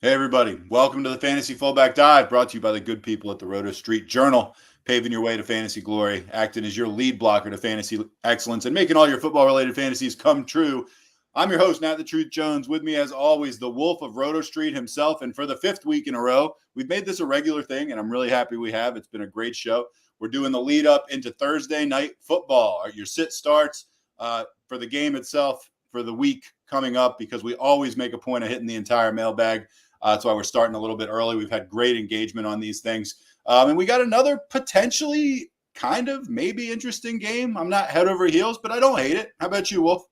Hey, everybody. Welcome to the Fantasy Fullback Dive, brought to you by the good people at the Roto Street Journal, paving your way to fantasy glory, acting as your lead blocker to fantasy excellence, and making all your football-related fantasies come true. I'm your host, Nat the Truth Jones. With me, as always, the wolf of Roto Street himself. And for the fifth week in a row, we've made this a regular thing, and I'm really happy we have. It's been a great show. We're doing the lead up into Thursday night football. Your sit starts for the game itself for the week coming up, because we always make a point of hitting the entire mailbag. That's why we're starting a little bit early. We've had great engagement on these things. And we got another potentially kind of maybe interesting game. I'm not head over heels, but I don't hate it. How about you, Wolf?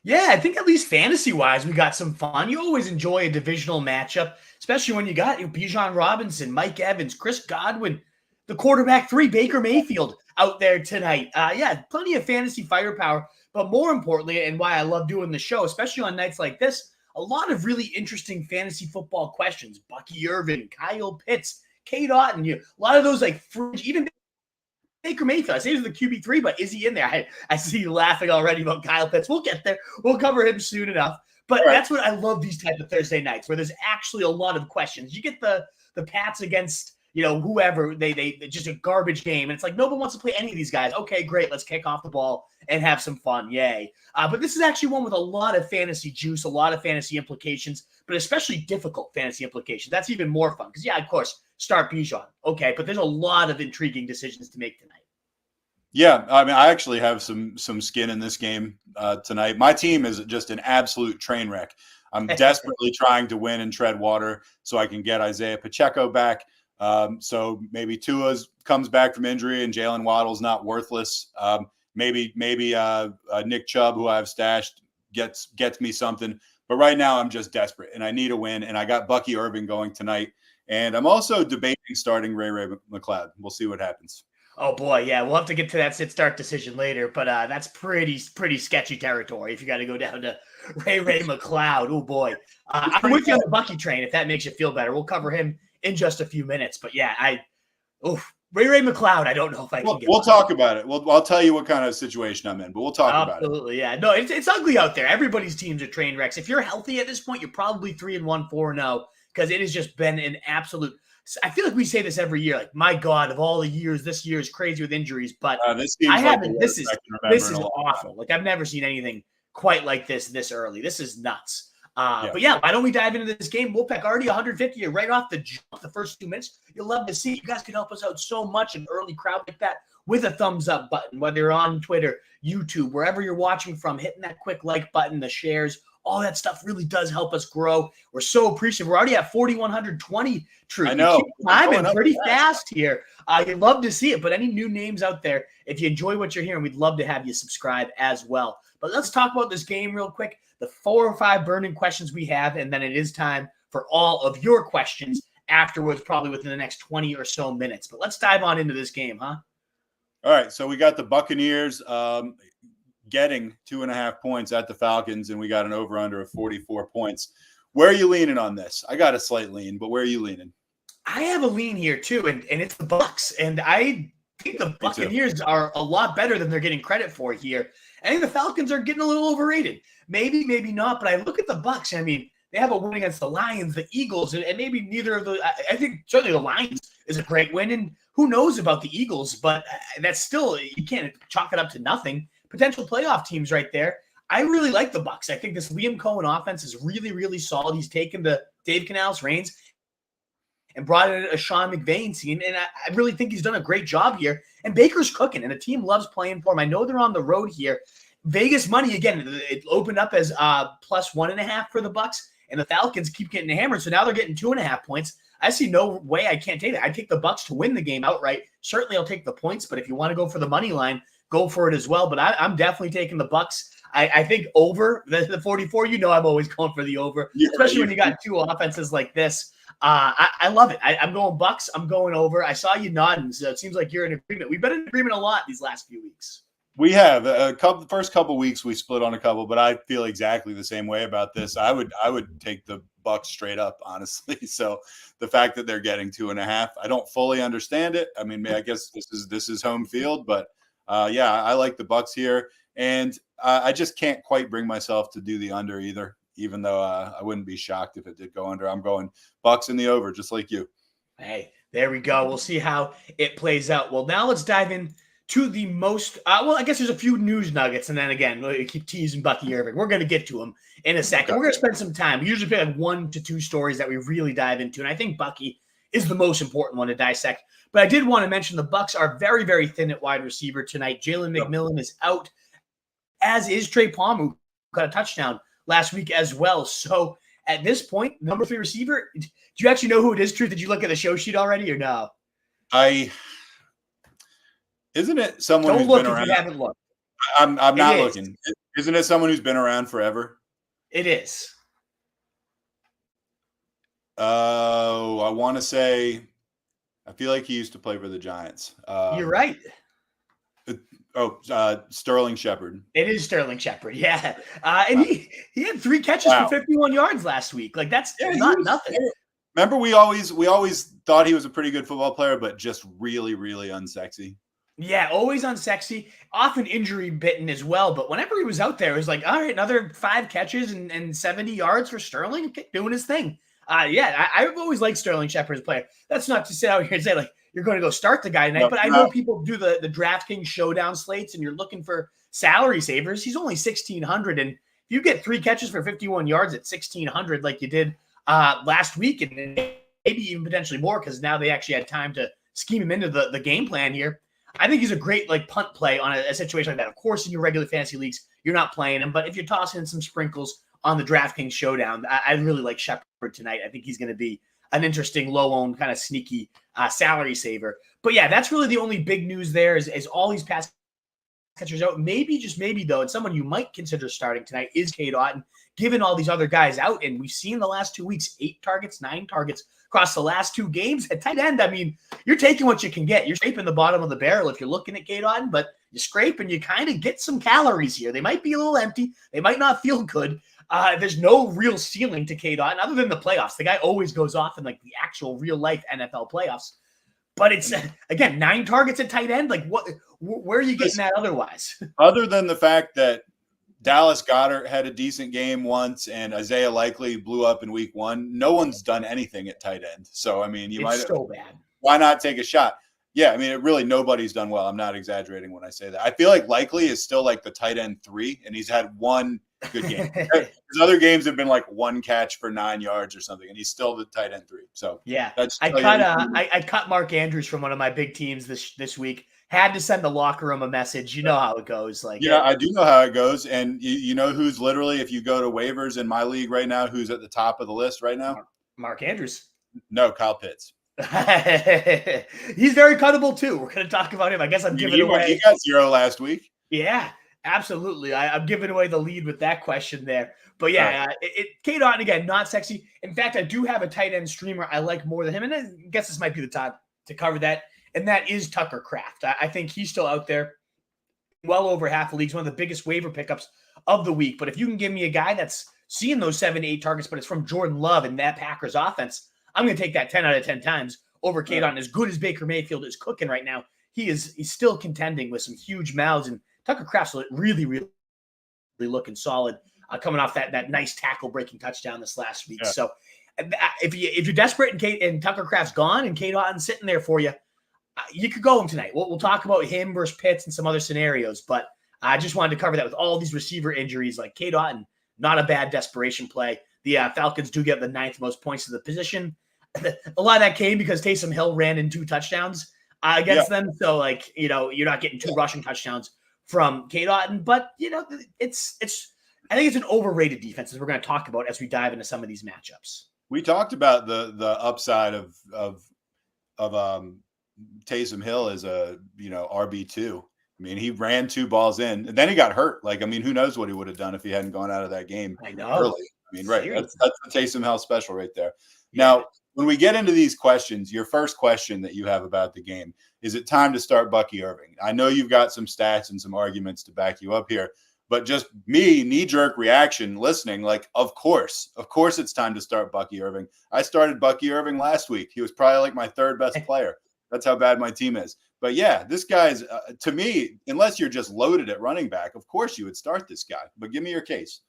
Yeah, I think at least fantasy-wise, we got some fun. You always enjoy a divisional matchup, especially when you got Bijan Robinson, Mike Evans, Chris Godwin, the quarterback 3, Baker Mayfield out there tonight. Yeah, plenty of fantasy firepower. But more importantly, and why I love doing the show, especially on nights like this, a lot of really interesting fantasy football questions. Bucky Irving, Kyle Pitts, Kate Otten, a lot of those like fringe, even Baker Mayfield. I say he's the QB3, but is he in there? I see you laughing already about Kyle Pitts. We'll get there. We'll cover him soon enough. But That's what I love, these type of Thursday nights where there's actually a lot of questions. You get the Pats against whoever, they just a garbage game. And it's like, nobody wants to play any of these guys. Okay, great. Let's kick off the ball and have some fun. Yay. But this is actually one with a lot of fantasy juice, a lot of fantasy implications, but especially difficult fantasy implications. That's even more fun because, yeah, of course, start Bijan. Okay, but there's a lot of intriguing decisions to make tonight. Yeah, I mean, I actually have some skin in this game tonight. My team is just an absolute train wreck. I'm desperately trying to win and tread water so I can get Isaiah Pacheco back. So maybe Tua comes back from injury and Jalen Waddle's not worthless. Maybe Nick Chubb, who I've stashed, gets me something. But right now I'm just desperate and I need a win. And I got Bucky Irving going tonight. And I'm also debating starting Ray McLeod. We'll see what happens. Oh boy, yeah, we'll have to get to that sit-start decision later, but that's pretty sketchy territory if you got to go down to Ray McLeod. Oh boy, I'm with you on the Bucky train if that makes you feel better. We'll cover him in just a few minutes, but yeah, Ray McLeod. I don't know if I can. We'll talk about it. I'll tell you what kind of situation I'm in, but we'll talk about it. Absolutely, yeah. No, it's ugly out there. Everybody's teams are train wrecks. If you're healthy at this point, you're probably 3-1, 4-0, because it has just been an absolute. I feel like we say this every year. Like, my God, of all the years, this year is crazy with injuries. But this is awful. Like, I've never seen anything quite like this early. This is nuts. But yeah, why don't we dive into this game? Wolfpack already 150 right off the jump, the first 2 minutes. You'll love to see. You guys can help us out so much, an early crowd like that, with a thumbs up button, whether you're on Twitter, YouTube, wherever you're watching from, hitting that quick like button, the shares. All that stuff really does help us grow. We're so appreciative. We're already at 4,120. Truth. I know. Climbing pretty fast here. You'd love to see it. But any new names out there, if you enjoy what you're hearing, we'd love to have you subscribe as well. But let's talk about this game real quick. The 4 or 5 burning questions we have, and then it is time for all of your questions afterwards, probably within the next 20 or so minutes. But let's dive on into this game, huh? All right. So we got the Buccaneers getting 2.5 points at the Falcons, and we got an over-under of 44 points. Where are you leaning on this? I got a slight lean, but where are you leaning? I have a lean here too, and it's the Bucs. And I think the Buccaneers are a lot better than they're getting credit for here. I think the Falcons are getting a little overrated. Maybe not, but I look at the Bucs. I mean, they have a win against the Lions, the Eagles, and maybe neither of the – I think certainly the Lions is a great win, and who knows about the Eagles, but that's still – you can't chalk it up to nothing. Potential playoff teams right there. I really like the Bucs. I think this Liam Cohen offense is really, really solid. He's taken the Dave Canales reins and brought in a Sean McVay team, and I really think he's done a great job here. And Baker's cooking, and the team loves playing for him. I know they're on the road here. Vegas money, again, it opened up as plus 1.5 for the Bucs, and the Falcons keep getting hammered, so now they're getting 2.5 points. I see no way I can't take that. I take the Bucs to win the game outright. Certainly I'll take the points, but if you want to go for the money line, go for it as well. But I'm definitely taking the Bucs. I think over the 44. I'm always going for the over, especially when you got two offenses like this. I love it. I'm going Bucs. I'm going over. I saw you nodding, so it seems like you're in agreement. We've been in agreement a lot these last few weeks. We have the first couple weeks we split on a couple, but I feel exactly the same way about this. I would take the Bucs straight up, honestly. So the fact that they're getting 2.5, I don't fully understand it. I mean, I guess this is home field, but yeah, I like the Bucs here, and I just can't quite bring myself to do the under either. even though I wouldn't be shocked if it did go under. I'm going Bucs in the over, just like you. Hey, there we go. We'll see how it plays out. Well, now let's dive in to the most, well, I guess there's a few news nuggets. And then again, we'll keep teasing Bucky Irving. We're going to get to him in a second. Okay. We're going to spend some time. We usually pick like 1 to 2 stories that we really dive into. And I think Bucky is the most important one to dissect. But I did want to mention the Bucs are very, very thin at wide receiver tonight. Jalen McMillan is out, as is Trey Palmer, who got a touchdown last week as well. So at this point, number 3 receiver, do you actually know who it is, Truth? Did you look at the show sheet already or no? Isn't it someone Don't who's look been if around? you haven't looked. I'm not looking. Isn't it someone who's been around forever? It is. Oh, I want to say, I feel like he used to play for the Giants. You're right. Sterling Shepard. It is Sterling Shepard, yeah. And he had 3 catches for 51 yards last week. Like, that's not nothing. Remember, we always thought he was a pretty good football player, but just really, really unsexy. Yeah, always unsexy, often injury bitten as well. But whenever he was out there, it was like, all right, another 5 catches and 70 yards for Sterling, doing his thing. I've always liked Sterling Shepard as a player. That's not to sit out here and say, like, you're going to go start the guy tonight, but I know people do the DraftKings showdown slates and you're looking for salary savers. He's only 1,600. And if you get 3 catches for 51 yards at 1,600 like you did last week, and maybe even potentially more because now they actually had time to scheme him into the game plan here, I think he's a great punt play on a situation like that. Of course, in your regular fantasy leagues, you're not playing him, but if you're tossing in some sprinkles on the DraftKings showdown, I really like Shepard tonight. I think he's going to be an interesting, low-owned, kind of sneaky salary saver. But yeah, that's really the only big news there is all these pass catchers out. Maybe, just maybe, though, and someone you might consider starting tonight is Cade Otton, given all these other guys out. And we've seen the last 2 weeks, 8 targets, 9 targets across the last 2 games. At tight end, I mean, you're taking what you can get. You're scraping the bottom of the barrel if you're looking at Cade Otton, but you scrape and you kind of get some calories here. They might be a little empty. They might not feel good. There's no real ceiling to Cade Otton other than the playoffs. The guy always goes off in the actual real-life NFL playoffs. But it's, again, 9 targets at tight end. Like, where are you getting that otherwise? Other than the fact that Dallas Goedert had a decent game once and Isaiah Likely blew up in week 1, no one's done anything at tight end. So, I mean, it's so bad. Why not take a shot? Yeah, I mean, nobody's done well. I'm not exaggerating when I say that. I feel like Likely is still like the tight end 3, and he's had 1 good game. His other games have been like 1 catch for 9 yards or something, and he's still the tight end 3. So yeah, I cut Mark Andrews from one of my big teams this week. Had to send the locker room a message. You know how it goes. Like, yeah, I do know how it goes. And you know who's literally, if you go to waivers in my league right now, who's at the top of the list right now? Mark Andrews. No, Kyle Pitts. He's very cuttable too. We're going to talk about him. I guess I'm giving away. He got 0 last week. Yeah, absolutely. I'm giving away the lead with that question there. But yeah, Cade Otton, again, not sexy. In fact, I do have a tight end streamer I like more than him. And I guess this might be the time to cover that. And that is Tucker Kraft. I think he's still out there, well over half the leagues, one of the biggest waiver pickups of the week. But if you can give me a guy that's seeing those 7 to 8 targets, but it's from Jordan Love and that Packers offense, I'm going to take that 10 out of 10 times over Cade Otton. As good as Baker Mayfield is cooking right now, he's still contending with some huge mouths. And Tucker Kraft's really, really looking solid, coming off that nice tackle-breaking touchdown this last week. Yeah. So if you're desperate and Tucker Kraft's gone and Cade Otton's sitting there for you, you could go him tonight. We'll talk about him versus Pitts and some other scenarios, but I just wanted to cover that with all these receiver injuries. Like Cade Otton, not a bad desperation play. The Falcons do get the 9th most points to the position. A lot of that came because Taysom Hill ran in 2 touchdowns against them. So, you're not getting 2 rushing touchdowns from Cade Otton, but it's I think it's an overrated defense, as we're going to talk about as we dive into some of these matchups. We talked about the upside of Taysom Hill as a RB2. I mean, he ran 2 balls in, and then he got hurt. Who knows what he would have done if he hadn't gone out of that game early. I mean, right? That's the Taysom Hill special right there. Yeah. Now, when we get into these questions, your first question that you have about the game, is it time to start Bucky Irving? I know you've got some stats and some arguments to back you up here, but just me, knee-jerk reaction, listening, of course it's time to start Bucky Irving. I started Bucky Irving last week. He was probably my 3rd best player. That's how bad my team is. But yeah, this guy's, to me, unless you're just loaded at running back, of course you would start this guy. But give me your case.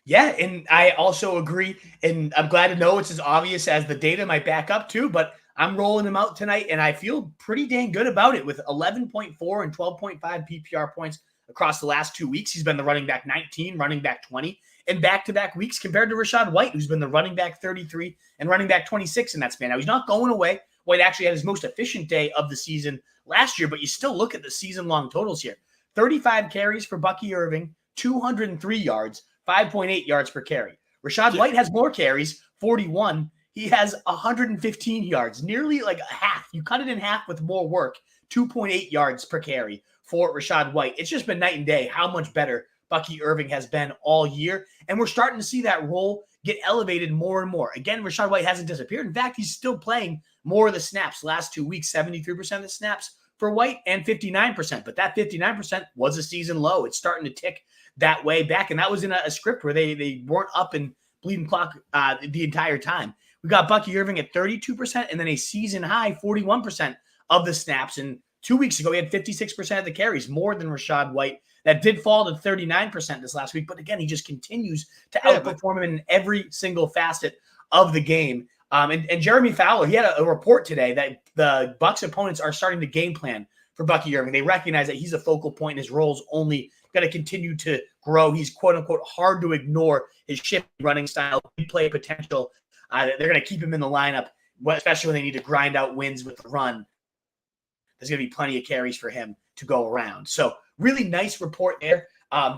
Yeah, and I also agree, and I'm glad to know it's as obvious as the data might back up too, but I'm rolling him out tonight, and I feel pretty dang good about it with 11.4 and 12.5 PPR points across the last 2 weeks. He's been the running back 19, running back 20, and back-to-back weeks compared to Rachaad White, who's been the running back 33 and running back 26 in that span. Now, he's not going away. White actually had his most efficient day of the season last year, but you still look at the season-long totals here. 35 carries for Bucky Irving, 203 yards, 5.8 yards per carry. Rachaad White has more carries, 41. He has 115 yards, nearly like half. You cut it in half with more work, 2.8 yards per carry for Rachaad White. It's just been night and day how much better Bucky Irving has been all year. And we're starting to see that role get elevated more and more. Again, Rachaad White hasn't disappeared. In fact, he's still playing more of the snaps. Last 2 weeks, 73% of the snaps for White and 59%. But that 59% was a season low. It's starting to tick that way back. And that was in a script where they weren't up and bleeding clock the entire time. We got Bucky Irving at 32% and then a season high 41% of the snaps. And 2 weeks ago, he had 56% of the carries, more than Rachaad White. That did fall to 39% this last week. But again, he just continues to outperform him in every single facet of the game. And Jeremy Fowler, he had a report today that the Bucs opponents are starting to game plan for Bucky Irving. They recognize that he's a focal point and his role's only going to continue to grow. He's quote-unquote hard to ignore. His shift running style, big play potential. They're going to keep him in the lineup, especially when they need to grind out wins with the run. There's going to be plenty of carries for him to go around. So really nice report there.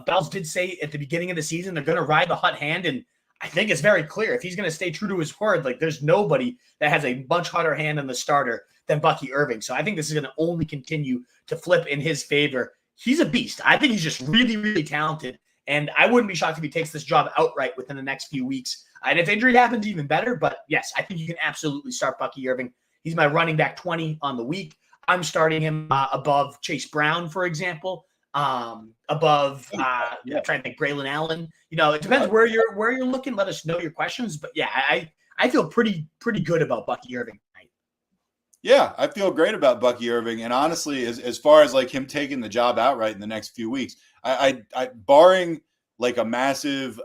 Bells did say at the beginning of the season they're going to ride the hot hand, and I think it's very clear if he's going to stay true to his word. Like, there's nobody that has a much hotter hand on the starter than Bucky Irving. So I think this is going to only continue to flip in his favor. He's a beast. I think he's just really, really talented, and I wouldn't be shocked if he takes this job outright within the next few weeks. And if injury happens, even better. But yes, I think you can absolutely start Bucky Irving. He's my running back 20 on the week. I'm starting him above Chase Brown, for example. I'm trying to think Braylon Allen. It depends where you're looking. Let us know your questions. But yeah, I feel pretty good about Bucky Irving tonight. Yeah, I feel great about Bucky Irving. And honestly, as far as like him taking the job outright in the next few weeks, I barring like a massive,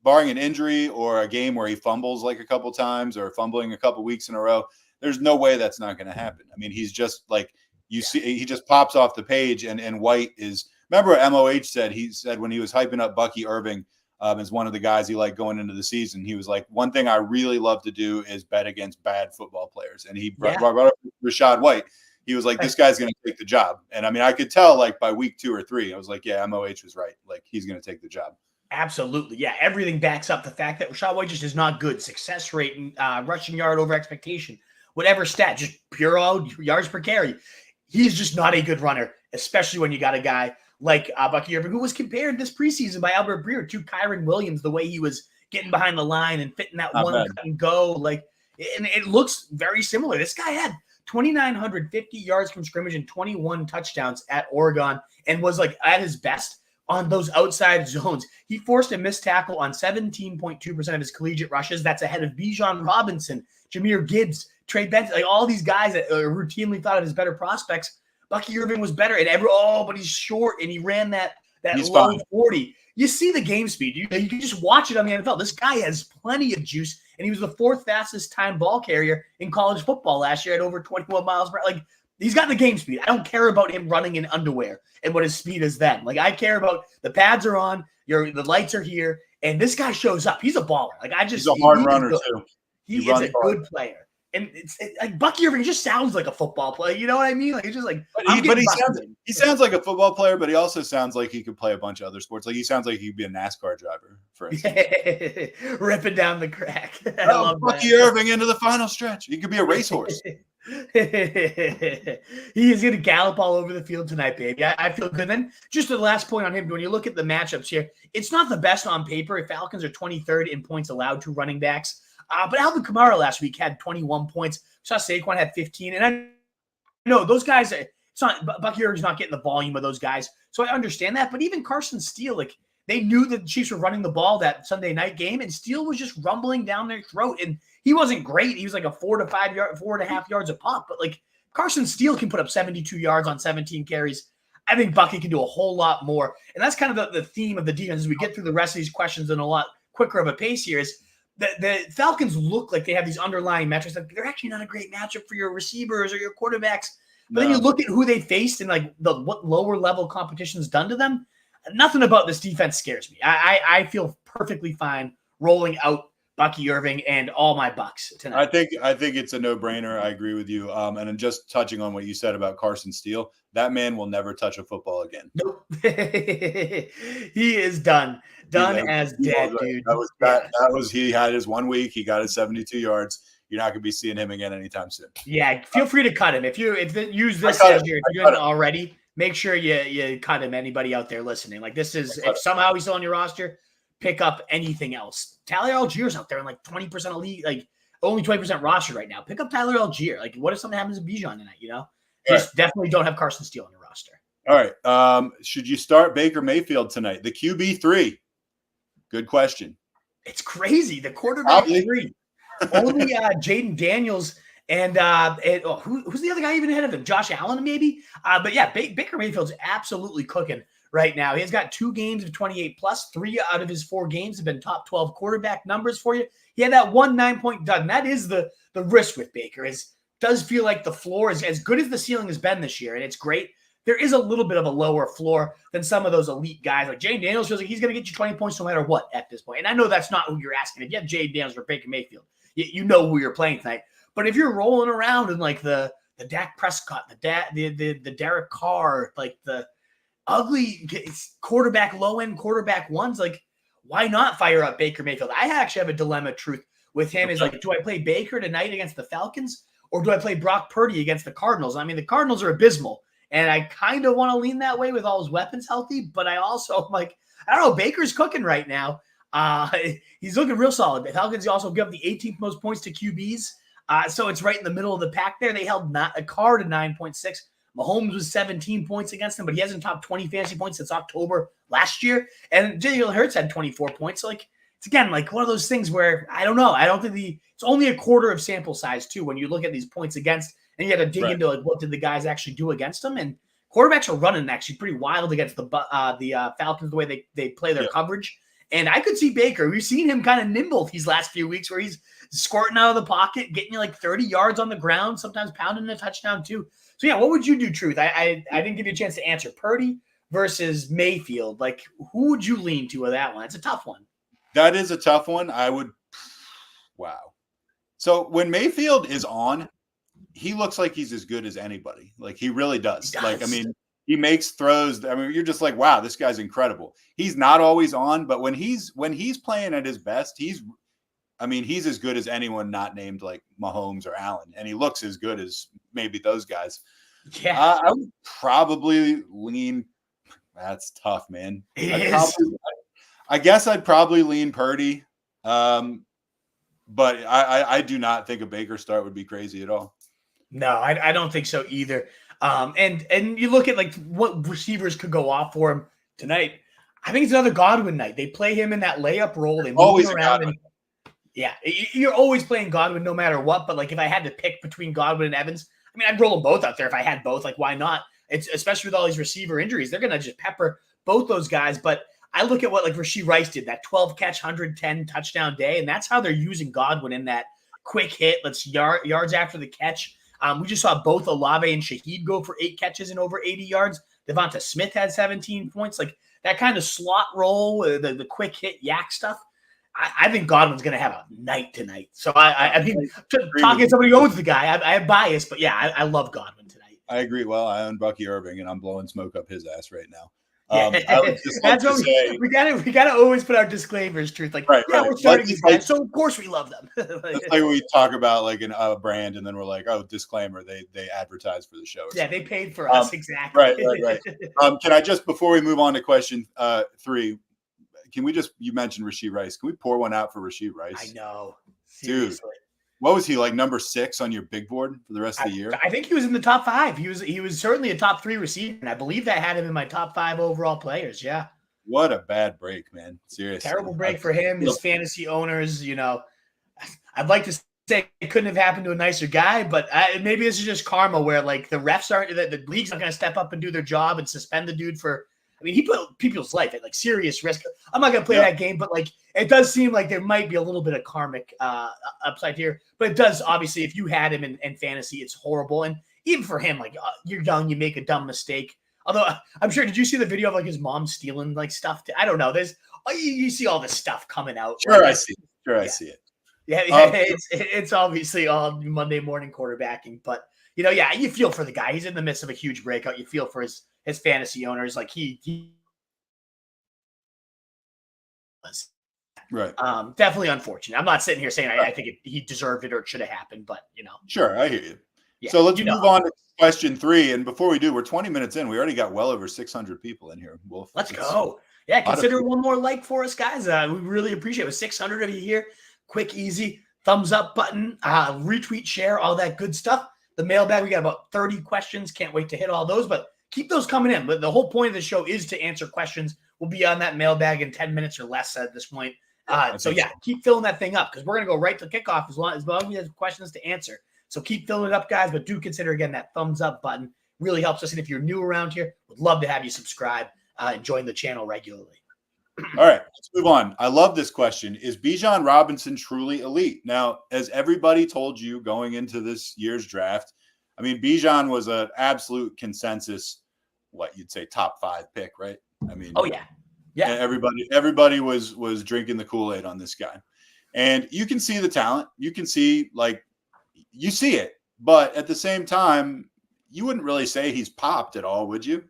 barring an injury or a game where he fumbles like a couple times or fumbling a couple weeks in a row, there's no way that's not going to happen. I mean, he's just like, see, he just pops off the page, and White is, remember what MOH said? He said when he was hyping up Bucky Irving as one of the guys he liked going into the season, he was like, one thing I really love to do is bet against bad football players. And he brought up Rachaad White. He was like, this guy's going to take the job. And I mean, I could tell like by week 2 or 3, I was like, yeah, MOH was right. Like, he's going to take the job. Absolutely. Yeah. Everything backs up the fact that Rachaad White just is not good. Success rate and rushing yard over expectation, whatever stat, just pure yards per carry. He's just not a good runner, especially when you got a guy like Bucky Irving, who was compared this preseason by Albert Breer to Kyron Williams, the way he was getting behind the line and fitting that cut and go. And it looks very similar. This guy had 2,950 yards from scrimmage and 21 touchdowns at Oregon and was like at his best on those outside zones. He forced a missed tackle on 17.2% of his collegiate rushes. That's ahead of Bijan Robinson, Jahmyr Gibbs, Trey Benson, like all these guys that are routinely thought of as better prospects. Bucky Irving was better, and but he's short, and he ran that low fine. 40. You see the game speed. You can just watch it on the NFL. This guy has plenty of juice, and he was the 4th fastest time ball carrier in college football last year at over 21 miles per hour. Like, he's got the game speed. I don't care about him running in underwear and what his speed is then. Like, I care about the pads are on, the lights are here, and this guy shows up. He's a baller. Like, he's a hard runner too. He is a good player. And it's like Bucky Irving just sounds like a football player. You know what I mean? Like, it's just like, he sounds like a football player, but he also sounds like he could play a bunch of other sports. Like, he sounds like he could be a NASCAR driver, for instance. Ripping down the crack. Bucky Irving into the final stretch. He could be a racehorse. He is going to gallop all over the field tonight, baby. I feel good. Then just the last point on him, when you look at the matchups here, it's not the best on paper. Falcons are 23rd in points allowed to running backs. But Alvin Kamara last week had 21 points. Saw Saquon had 15. And I know those guys, Bucky Irving's not getting the volume of those guys. So I understand that. But even Carson Steele, like, they knew that the Chiefs were running the ball that Sunday night game, and Steele was just rumbling down their throat. And he wasn't great. He was like a 4.5 yards a pop. But like, Carson Steele can put up 72 yards on 17 carries. I think Bucky can do a whole lot more. And that's kind of the theme of the defense as we get through the rest of these questions and quicker of a pace here is the Falcons look like they have these underlying metrics. Like they're actually not a great matchup for your receivers or your quarterbacks. But then you look at who they faced and like what lower level competition's done to them. Nothing about this defense scares me. I feel perfectly fine rolling out Bucky Irving and all my Bucs tonight. I think it's a no-brainer. I agree with you. And I'm just touching on what you said about Carson Steele. That man will never touch a football again. Nope. He is done. Done as dead, dude. That was he had his 1 week. He got his 72 yards. You're not going to be seeing him again anytime soon. Yeah, feel free to cut him. If use this as your doing it already, make sure you cut him. Anybody out there listening, like this is if somehow he's still on your roster, pick up anything else. Tyler Allgeier's out there in like 20% of league, like only 20% roster right now. Pick up Tyler Allgeier. Like, what if something happens to Bijan tonight? Just definitely don't have Carson Steele on your roster. All right. Should you start Baker Mayfield tonight? The QB3. Good question. It's crazy. The quarterback 3. Only Jaden Daniels and who's the other guy even ahead of him? Josh Allen, maybe. But yeah, Baker Mayfield's absolutely cooking right now. He's got 2 games of 28 plus. 3 out of his 4 games have been top 12 quarterback numbers for you. He had that 1 9-point dud. And that is the risk with Baker. Does feel like the floor is as good as the ceiling has been this year, and it's great. There is a little bit of a lower floor than some of those elite guys. Like Jaden Daniels feels like he's going to get you 20 points no matter what at this point. And I know that's not who you're asking. If you have Jaden Daniels or Baker Mayfield, you know who you're playing tonight. But if you're rolling around in like the Dak Prescott, the Derek Carr, like the ugly quarterback, low-end quarterback ones, like why not fire up Baker Mayfield? I actually have a dilemma, truth, with him is like, do I play Baker tonight against the Falcons or do I play Brock Purdy against the Cardinals? I mean, the Cardinals are abysmal. And I kind of want to lean that way with all his weapons healthy, but I also am like, I don't know, Baker's cooking right now. He's looking real solid. The Falcons also give up the 18th most points to QBs. So it's right in the middle of the pack there. They held not a car to 9.6. Mahomes was 17 points against them, but he hasn't topped 20 fantasy points since October last year. And Jalen Hurts had 24 points. So like, it's again, like one of those things where I don't know. I don't think it's only a quarter of sample size too, when you look at these points against. And you got to dig into like what did the guys actually do against them, and quarterbacks are running actually pretty wild against the Falcons the way they play their coverage. And I could see Baker. We've seen him kind of nimble these last few weeks where he's squirting out of the pocket, getting you like 30 yards on the ground, sometimes pounding a touchdown too. So yeah, what would you do, Truth? I didn't give you a chance to answer. Purdy versus Mayfield. Like who would you lean to with that one? It's a tough one. That is a tough one. Wow. So when Mayfield is on, he looks like he's as good as anybody. Like he really does. Like, I mean, he makes throws. I mean, you're just like, wow, this guy's incredible. He's not always on, but when he's playing at his best, he's as good as anyone not named like Mahomes or Allen. And he looks as good as maybe those guys. Yeah. I would probably lean. That's tough, man. I guess I'd probably lean Purdy. But I do not think a Baker start would be crazy at all. No, I don't think so either. And you look at like what receivers could go off for him tonight. I think it's another Godwin night. They play him in that layup role. They move him around. You're always playing Godwin no matter what. But like if I had to pick between Godwin and Evans, I mean, I'd roll them both out there if I had both. Like why not? It's especially with all these receiver injuries, they're gonna just pepper both those guys. But I look at what like Rashee Rice did, that 12 catch, 110 touchdown day, and that's how they're using Godwin in that quick hit. Let's yards after the catch. We just saw both Olave and Shaheed go for 8 catches and over 80 yards. Devonta Smith had 17 points. Like that kind of slot roll, the quick hit yak stuff. I think Godwin's going to have a night tonight. So I mean, talking to somebody who owns the guy, I have bias, but yeah, I love Godwin tonight. I agree. Well, I own Bucky Irving, and I'm blowing smoke up his ass right now. I would just like to say, we gotta always put our disclaimers, Truth. Like, we're starting these guys, so of course we love them. It's like we talk about like a brand, and then we're like, oh, disclaimer, they advertise for the show. They paid for us, exactly. Right. Can I just, before we move on to question 3, can we just, you mentioned Rashee Rice, can we pour one out for Rashee Rice? I know, seriously. Dude. What was he like, number 6 on your big board for the rest of the year? I think he was in the top 5. He was certainly a top 3 receiver, and I believe that had him in my top 5 overall players. Yeah. What a bad break, man! Seriously, terrible break for him. His fantasy owners, you know, I'd like to say it couldn't have happened to a nicer guy, but maybe this is just karma, where like the refs aren't, the league's not going to step up and do their job and suspend the dude for I mean, he put people's life at like serious risk. I'm not going to play that game, but like it does seem like there might be a little bit of karmic upside here. But it does, obviously, if you had him in fantasy, it's horrible. And even for him, like you're young, you make a dumb mistake. Although I'm sure, did you see the video of like his mom stealing like stuff? I don't know. There's you see all this stuff coming out. Sure, like, I see. Sure, I see it. Yeah, it's obviously all Monday morning quarterbacking, but you feel for the guy. He's in the midst of a huge breakout. You feel for his fantasy owners, like he was. Right. Definitely unfortunate. I'm not sitting here saying I think he deserved it or it should have happened, but Sure, I hear you. Yeah, so let's move on to question 3. And before we do, we're 20 minutes in. We already got well over 600 people in here, Wolf. Let's go. Yeah, consider one more like for us, guys. We really appreciate it. With 600 of you here, quick, easy, thumbs up button, retweet, share, all that good stuff. The mailbag, we got about 30 questions. Can't wait to hit all those, but keep those coming in. But the whole point of the show is to answer questions. We'll be on that mailbag in 10 minutes or less at this point. Keep filling that thing up because we're going to go right to kickoff as long as we have questions to answer. So keep filling it up, guys, but do consider, again, that thumbs up button. Really helps us. And if you're new around here, would love to have you subscribe and join the channel regularly. All right, let's move on. I love this question. Is Bijan Robinson truly elite? Now, as everybody told you going into this year's draft, I mean, Bijan was an absolute consensus, you'd say top 5 pick, right? I mean, yeah. Everybody was drinking the Kool-Aid on this guy. And you can see the talent. You can see, you see it. But at the same time, you wouldn't really say he's popped at all, would you?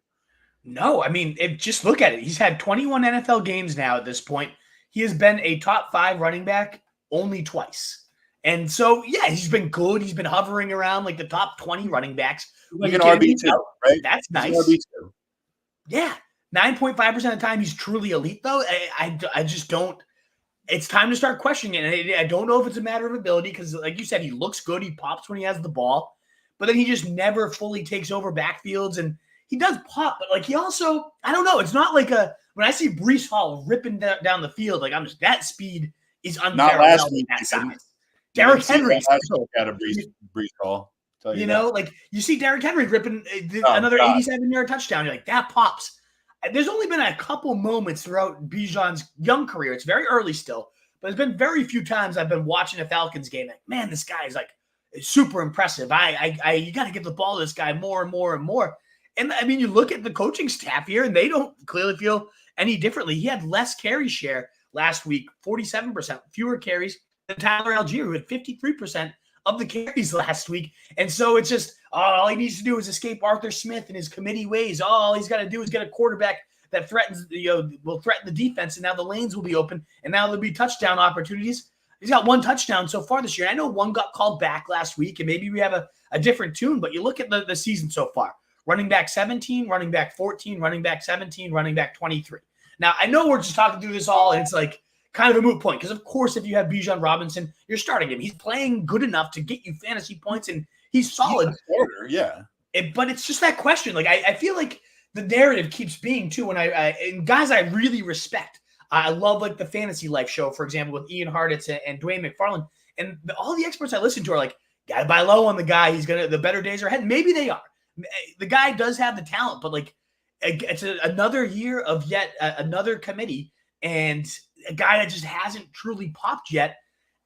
No, I mean, just look at it. He's had 21 NFL games now at this point. He has been a top 5 running back only twice. And so, he's been good. He's been hovering around like the top 20 running backs. Like an RB2, right? That's nice. RB2. Yeah. 9.5% of the time he's truly elite, though. I just don't. It's time to start questioning it. And I don't know if it's a matter of ability because, like you said, he looks good. He pops when he has the ball. But then he just never fully takes over backfields. And he does pop, but he also, I don't know. It's not like when I see Breece Hall ripping down the field, that speed is unparalleled. Not last week. That size. Derrick Henry got a Breece Hall. You see Derrick Henry ripping another 87-yard touchdown. You're like, that pops. There's only been a couple moments throughout Bijan's young career. It's very early still, but there's been very few times I've been watching a Falcons game. Like, man, this guy is super impressive. You got to give the ball to this guy more and more and more. And I mean, you look at the coaching staff here, and they don't clearly feel any differently. He had less carry share last week, 47%, fewer carries than Tyler Algier, who had 53% of the carries last week. And so it's just all he needs to do is escape Arthur Smith and his committee ways. All he's got to do is get a quarterback that will threaten the defense, and now the lanes will be open, and now there'll be touchdown opportunities. He's got 1 touchdown so far this year. I know 1 got called back last week, and maybe we have a different tune, but you look at the season so far. Running back 17, running back 14, running back 17, running back 23. Now, I know we're just talking through this all, and it's kind of a moot point because, of course, if you have Bijan Robinson, you're starting him. He's playing good enough to get you fantasy points, and he's solid. But it's just that question. I feel like the narrative keeps being, too, and guys I really respect. I love, the Fantasy Life show, for example, with Ian Hartitz and Dwayne McFarland. And all the experts I listen to are got to buy low on the guy. The better days are ahead. Maybe they are. The guy does have the talent, but it's another year of yet another committee and a guy that just hasn't truly popped yet.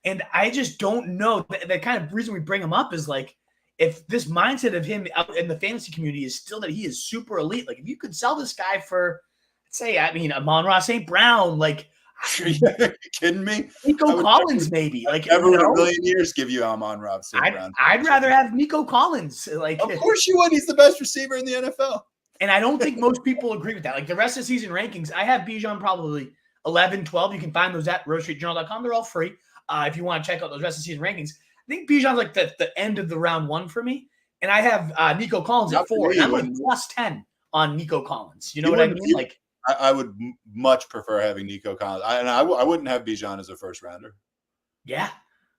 And I just don't know. The kind of reason we bring him up is if this mindset of him out in the fantasy community is still that he is super elite, if you could sell this guy for, Amon-Ra St. Brown, are you kidding me? Nico Collins, maybe. Never in a million years give you Amon-Ra St. Brown. I'd rather have Nico Collins. Of course you would. He's the best receiver in the NFL. And I don't think most people agree with that. The rest of the season rankings, I have Bijan probably 11, 12. You can find those at roadstreetjournal.com. They're all free if you want to check out those rest of the season rankings. I think Bijan's the end of the round 1 for me. And I have Nico Collins at 4. And I'm plus 10 on Nico Collins. You know what I mean? I would much prefer having Nico Collins. I wouldn't have Bijan as a first rounder. Yeah.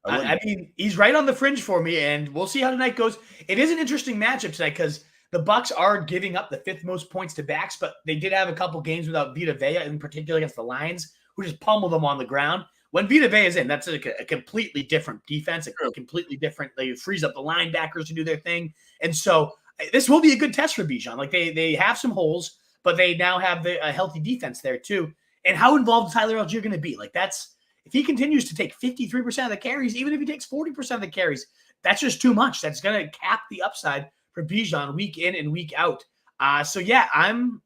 I mean, he's right on the fringe for me, and we'll see how tonight goes. It is an interesting matchup tonight because the Bucs are giving up the 5th most points to backs, but they did have a couple games without Vita Vea, in particular against the Lions, who just pummeled them on the ground. When Vita Vea is in, that's a completely different defense, completely different. They freeze up the linebackers to do their thing. And so this will be a good test for Bijan. They have some holes, but they now have a healthy defense there too. And how involved is Tyler Algier going to be? Like if he continues to take 53% of the carries, even if he takes 40% of the carries, that's just too much. That's going to cap the upside for Bijan week in and week out. So yeah, I'm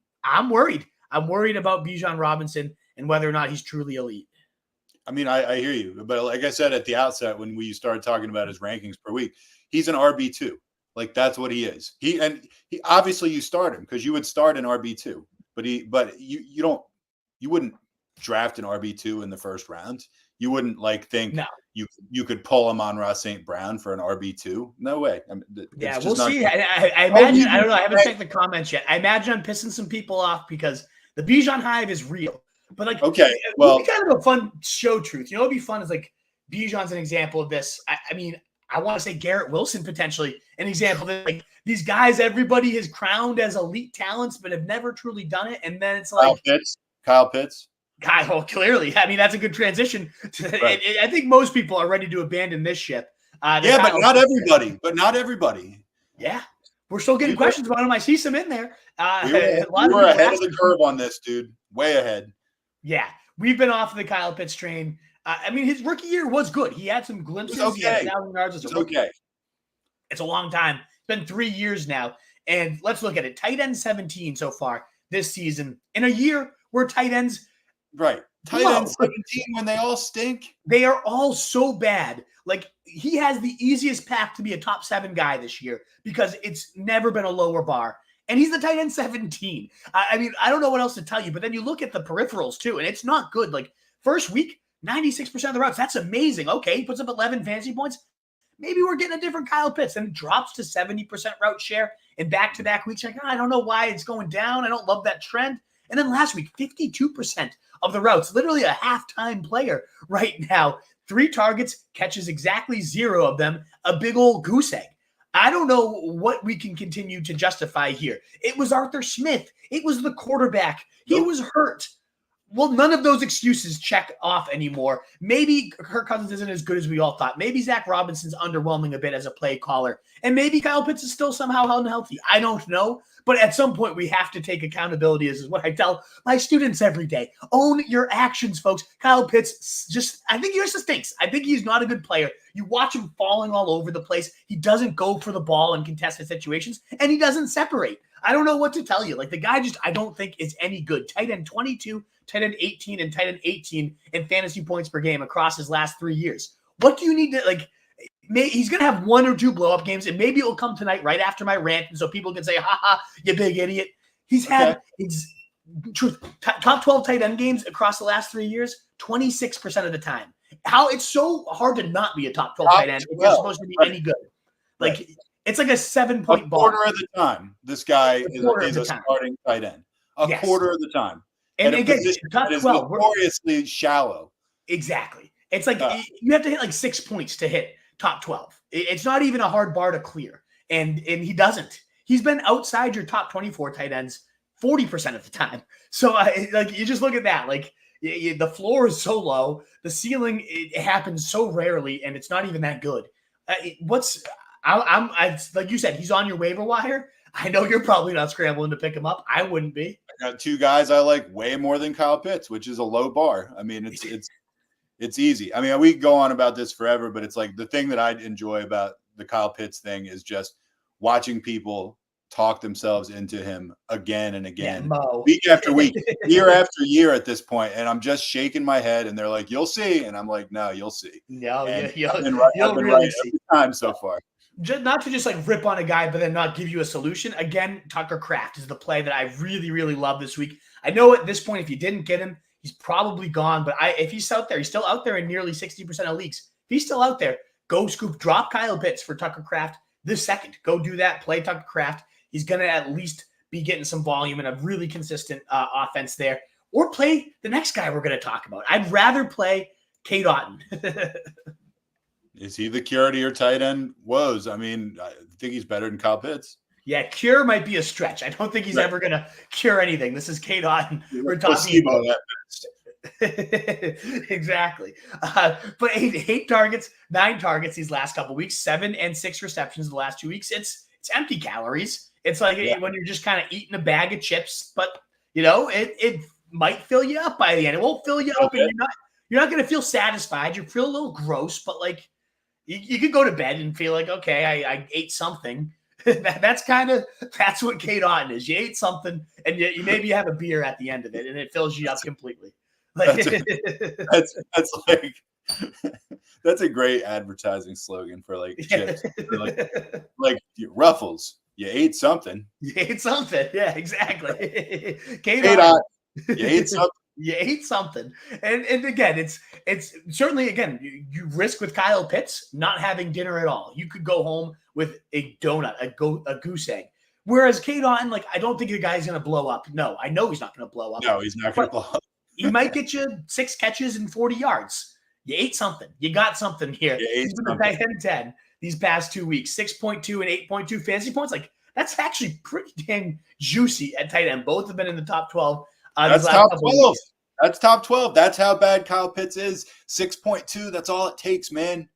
worried. I'm worried about Bijan Robinson and whether or not he's truly elite. I mean, I hear you, but like I said at the outset when we started talking about his rankings per week, he's an RB2. Like that's what he is. He obviously you start him because you would start an RB2, but you wouldn't draft an RB2 in the first round. You wouldn't think you could pull him on Ross St. Brown for an RB2. No way. I mean, yeah, we'll see. I imagine. I don't know. I haven't checked the comments yet. I imagine I'm pissing some people off because the Bijan hive is real. But okay, well, it'd be kind of a fun show truth. You know, what'd be fun is Bijan's an example of this. I mean, I want to say Garrett Wilson potentially an example that these guys everybody has crowned as elite talents, but have never truly done it. And then it's Kyle Pitts. Kyle, clearly. I mean, that's a good transition. Right. I think most people are ready to abandon this ship. But not everybody. Yeah. We're still getting questions about him. I see some in there. We were ahead of the curve on this, dude. Way ahead. Yeah. We've been off of the Kyle Pitts train. I mean, his rookie year was good. He had some glimpses. Okay. He had 1,000 yards as a rookie. Okay. It's a long time. It's been 3 years now. And let's look at it. Tight end 17 so far this season. In a year where tight ends – right. Tight end 17 when they all stink. They are all so bad. He has the easiest path to be a top 7 guy this year because it's never been a lower bar. And he's the tight end 17. I mean, I don't know what else to tell you. But then you look at the peripherals too, and it's not good. First week, 96% of the routes. That's amazing. Okay, he puts up 11 fantasy points. Maybe we're getting a different Kyle Pitts. Then it drops to 70% route share in back-to-back weeks. I don't know why it's going down. I don't love that trend. And then last week, 52% of the routes, literally a half-time player right now. 3 targets, catches exactly 0 of them, a big old goose egg. I don't know what we can continue to justify here. It was Arthur Smith. It was the quarterback. He was hurt. Well, none of those excuses check off anymore. Maybe Kirk Cousins isn't as good as we all thought. Maybe Zach Robinson's underwhelming a bit as a play caller. And maybe Kyle Pitts is still somehow unhealthy. I don't know. But at some point, we have to take accountability. This is what I tell my students every day. Own your actions, folks. Kyle Pitts I think he just stinks. I think he's not a good player. You watch him falling all over the place. He doesn't go for the ball in contested situations, and he doesn't separate. I don't know what to tell you. The guy I don't think is any good. Tight end 22, tight end 18, and tight end 18 in fantasy points per game across his last 3 years. What do you need to, he's going to have 1 or 2 blow-up games, and maybe it will come tonight right after my rant, and so people can say, ha, you big idiot. He's had top 12 tight end games across the last 3 years, 26% of the time. How it's so hard to not be a top 12 tight end if you're supposed to be any good. It's like a 7-point ball. A quarter of the time, this guy is a starting tight end. A quarter of the time. And again, top 12. Notoriously shallow. Exactly. It's you have to hit 6 points to hit top 12. It's not even a hard bar to clear. And he doesn't. He's been outside your top 24 tight ends 40% of the time. So you just look at that. The floor is so low. The ceiling, it happens so rarely, and it's not even that good. Like you said, he's on your waiver wire. I know you're probably not scrambling to pick him up. I wouldn't be. I got 2 guys I like way more than Kyle Pitts, which is a low bar. I mean, it's easy. I mean, we could go on about this forever, but it's the thing that I enjoy about the Kyle Pitts thing is just watching people talk themselves into him again and again, week after week, year after year at this point. And I'm just shaking my head, and they're like, "You'll see," and I'm like, "No, you'll see." No, I've been right every time so far. Not to rip on a guy, but then not give you a solution. Again, Tucker Kraft is the play that I really, really love this week. I know at this point, if you didn't get him, he's probably gone. But if he's out there, he's still out there in nearly 60% of leagues. If he's still out there, go scoop, drop Kyle Pitts for Tucker Kraft this second. Go do that. Play Tucker Kraft. He's going to at least be getting some volume and a really consistent offense there. Or play the next guy we're going to talk about. I'd rather play Cade Otton. Is he the cure to your tight end woes? I mean, I think he's better than Kyle Pitts. Yeah, cure might be a stretch. I don't think he's ever going to cure anything. This is Cade Otton we're talking about. Exactly. But 8 targets, 9 targets these last couple of weeks, 7 and 6 receptions the last 2 weeks. It's empty calories. It's when you're just kind of eating a bag of chips, but it might fill you up by the end. It won't fill you up, and you're not going to feel satisfied. You feel a little gross, but like you could go to bed and feel like, okay, I ate something. That's what Kate Otten is. You ate something, and you maybe have a beer at the end of it, and it fills you up completely. That's like that's a great advertising slogan for like chips. like Ruffles. You ate something. You ate something. Yeah, exactly. Kate Otten. You ate something. You ate something. And again, it's certainly, again, you risk with Kyle Pitts not having dinner at all. You could go home with a donut, a goose egg. Whereas Kate Otten, like, I don't think the guy's going to blow up. No, I know he's not going to blow up. No, he's not going to blow up. He might get you 6 catches and 40 yards. You ate something. You got something here. He's been the tight end 10 these past 2 weeks, 6.2 and 8.2 fantasy points. Like, that's actually pretty dang juicy at tight end. Both have been in the top 12. That's top 12. That's top 12. That's how bad Kyle Pitts is. 6.2. That's all it takes, man.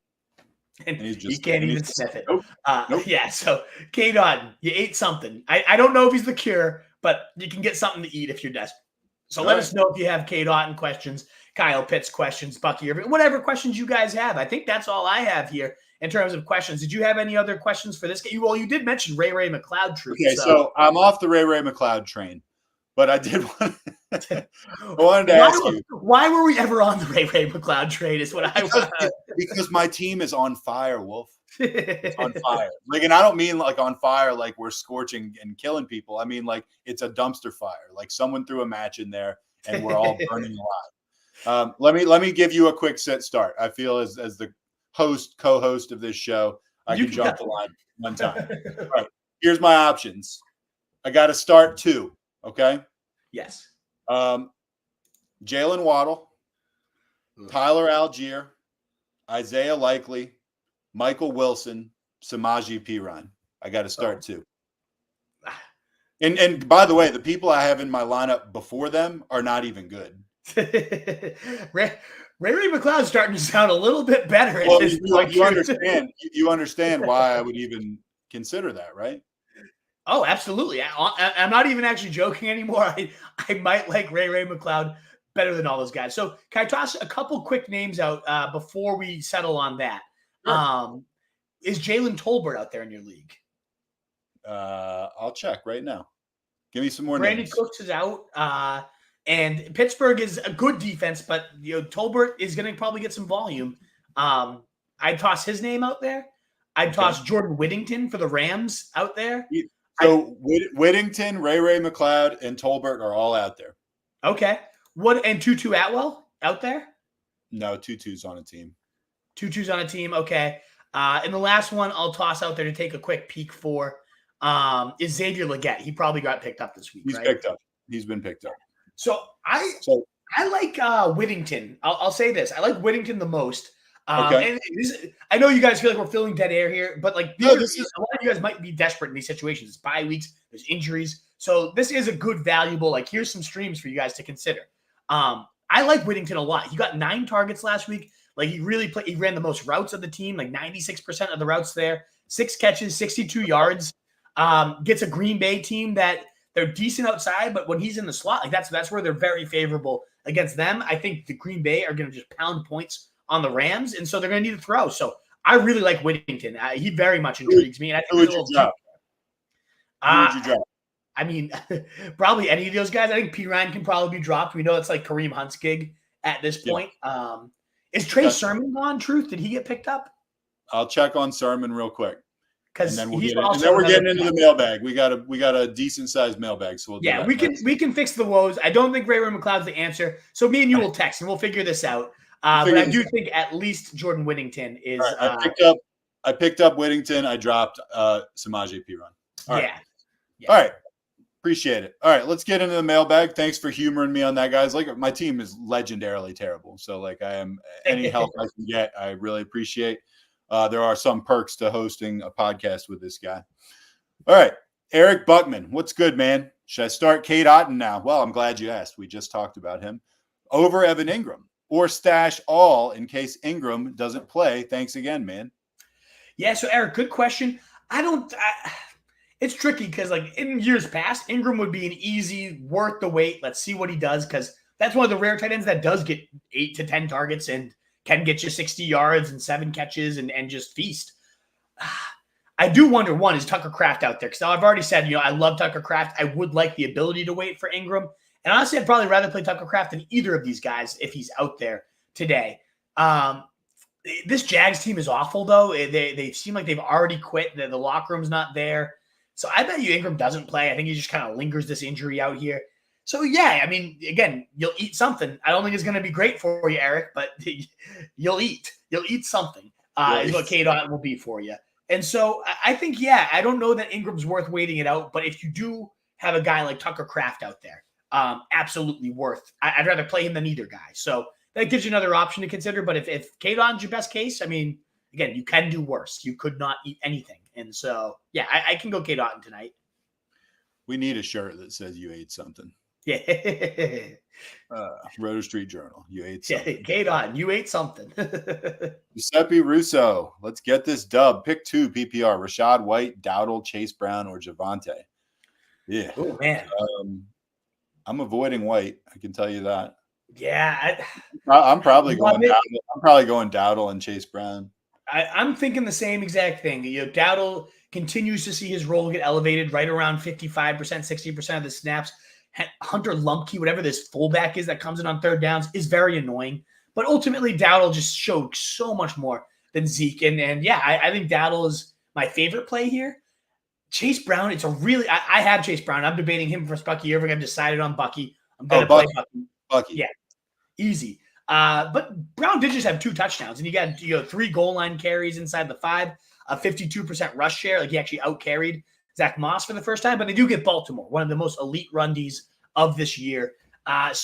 And he can't even sniff it. Nope. Yeah, so Kate Otten, you ate something. I don't know if he's the cure, but you can get something to eat if you're desperate. So let us know if you have Kate Otten questions, Kyle Pitts questions, Bucky Irving, whatever questions you guys have. I think that's all I have here in terms of questions. Did you have any other questions for this game? Well, you did mention Ray McLeod, Truth. Okay, so I'm off the Ray McLeod train, but I did want I wanted to ask you. Why were we ever on the Ray McLeod train is what I want. Because my team is on fire, Wolf. It's on fire. Like, and I don't mean like on fire like we're scorching and killing people. I mean like it's a dumpster fire. Like someone threw a match in there and we're all burning alive. Let me give you a quick set start. I feel as the co-host of this show, I can jump the line one time. All right. Here's my options. I got to start 2. Okay. Yes. Jalen Waddle, Tyler Algier, Isaiah Likely, Michael Wilson, Samaje Perine. I got to start 2. And by the way, the people I have in my lineup before them are not even good. Ray McLeod's starting to sound a little bit better. Well, you understand why I would even consider that, right? Oh, absolutely. I'm not even actually joking anymore. I might like Ray McLeod better than all those guys. So can I toss a couple quick names out before we settle on that? Sure. Is Jalen Tolbert out there in your league? I'll check right now. Give me some more Brandon names. Cooks is out. And Pittsburgh is a good defense, but Tolbert is going to probably get some volume. I'd toss his name out there. I'd toss Jordan Whittington for the Rams out there. So Whittington, Ray McLeod, and Tolbert are all out there. Okay. And Tutu Atwell out there? No, Tutu's on a team. Tutu's on a team. Okay. And the last one I'll toss out there to take a quick peek for is Xavier Legette. He probably got picked up this week. He's picked up. He's been picked up. So I like Whittington. I'll say this. I like Whittington the most. And I know you guys feel like we're filling dead air here, but like a lot of you guys might be desperate in these situations. It's bye weeks, there's injuries. So this is a good, valuable, like here's some streams for you guys to consider. I like Whittington a lot. He got 9 targets last week. Like he ran the most routes of the team, like 96% of the routes there, 6 catches, 62 yards, gets a Green Bay team that they're decent outside, but when he's in the slot, like that's where they're very favorable against them. I think the Green Bay are going to just pound points on the Rams, and so they're going to need to throw. So I really like Whittington. He very much intrigues me. And I think who would you drop? I mean, probably any of those guys. I think Perine can probably be dropped. We know it's like Kareem Hunt's gig at this point. Is Trey Sermon gone? Truth? Did he get picked up? I'll check on Sermon real quick. Because then we're getting into the mailbag. We got a decent sized mailbag, so we can fix the woes. I don't think Ray McLeod's the answer. So me and you will text and we'll figure this out. But I do think at least Jordan Whittington is. Right, I picked up Whittington. I dropped Samaje Perine. All right. Yeah. All right. Appreciate it. All right, let's get into the mailbag. Thanks for humoring me on that, guys. Like my team is legendarily terrible, so like I am any help I can get, I really appreciate. There are some perks to hosting a podcast with this guy. All right, Eric Buckman, what's good, man? Should I start Kate Otten now? Well, I'm glad you asked. We just talked about him. Over Evan Ingram, or stash all in case Ingram doesn't play. Thanks again, man. Yeah, so Eric, good question. it's tricky because, like, in years past, Ingram would be an easy, worth the wait. Let's see what he does, because that's one of the rare tight ends that does get 8 to 10 targets and can get you 60 yards and 7 catches and just feast. I do wonder, one, is Tucker Kraft out there? Because I've already said, I love Tucker Kraft. I would like the ability to wait for Ingram. And honestly, I'd probably rather play Tucker Kraft than either of these guys if he's out there today. This Jags team is awful, though. They seem like they've already quit. The locker room's not there. So I bet you Ingram doesn't play. I think he just kind of lingers this injury out here. So, yeah, I mean, again, you'll eat something. I don't think it's going to be great for you, Eric, but you'll eat. You'll eat something is what K-Dot will be for you. And so I think, yeah, I don't know that Ingram's worth waiting it out, but if you do have a guy like Tucker Kraft out there, absolutely worth. I'd rather play him than either guy. So that gives you another option to consider. But if K-Don's your best case, I mean, again, you can do worse. You could not eat anything. And so, yeah, I can go K-Dot tonight. We need a shirt that says you ate something. Yeah. Roto Street Journal. You ate something. Yeah, K-Dot, you ate something. Giuseppe Russo. Let's get this dub. Pick 2 PPR. Rashad White, Dowdle, Chase Brown, or Javonte. Yeah. Oh, man. I'm avoiding White. I can tell you that. Yeah. I'm probably going Dowdle. I'm probably going Dowdle and Chase Brown. I'm thinking the same exact thing. Dowdle continues to see his role get elevated right around 55%, 60% of the snaps. Hunter Lumpke, whatever this fullback is that comes in on third downs, is very annoying. But ultimately, Dowdle just showed so much more than Zeke. And yeah, I think Dowdle is my favorite play here. Chase Brown, it's a really – I have Chase Brown. I'm debating him versus Bucky Irving. I've decided on Bucky. I'm going to play Bucky. Yeah, easy. But Brown did just have 2 touchdowns, and you got 3 goal line carries inside the 5, a 52% rush share. Like, he actually out-carried Zach Moss for the first time, but they do get Baltimore, one of the most elite run-Ds of this year. But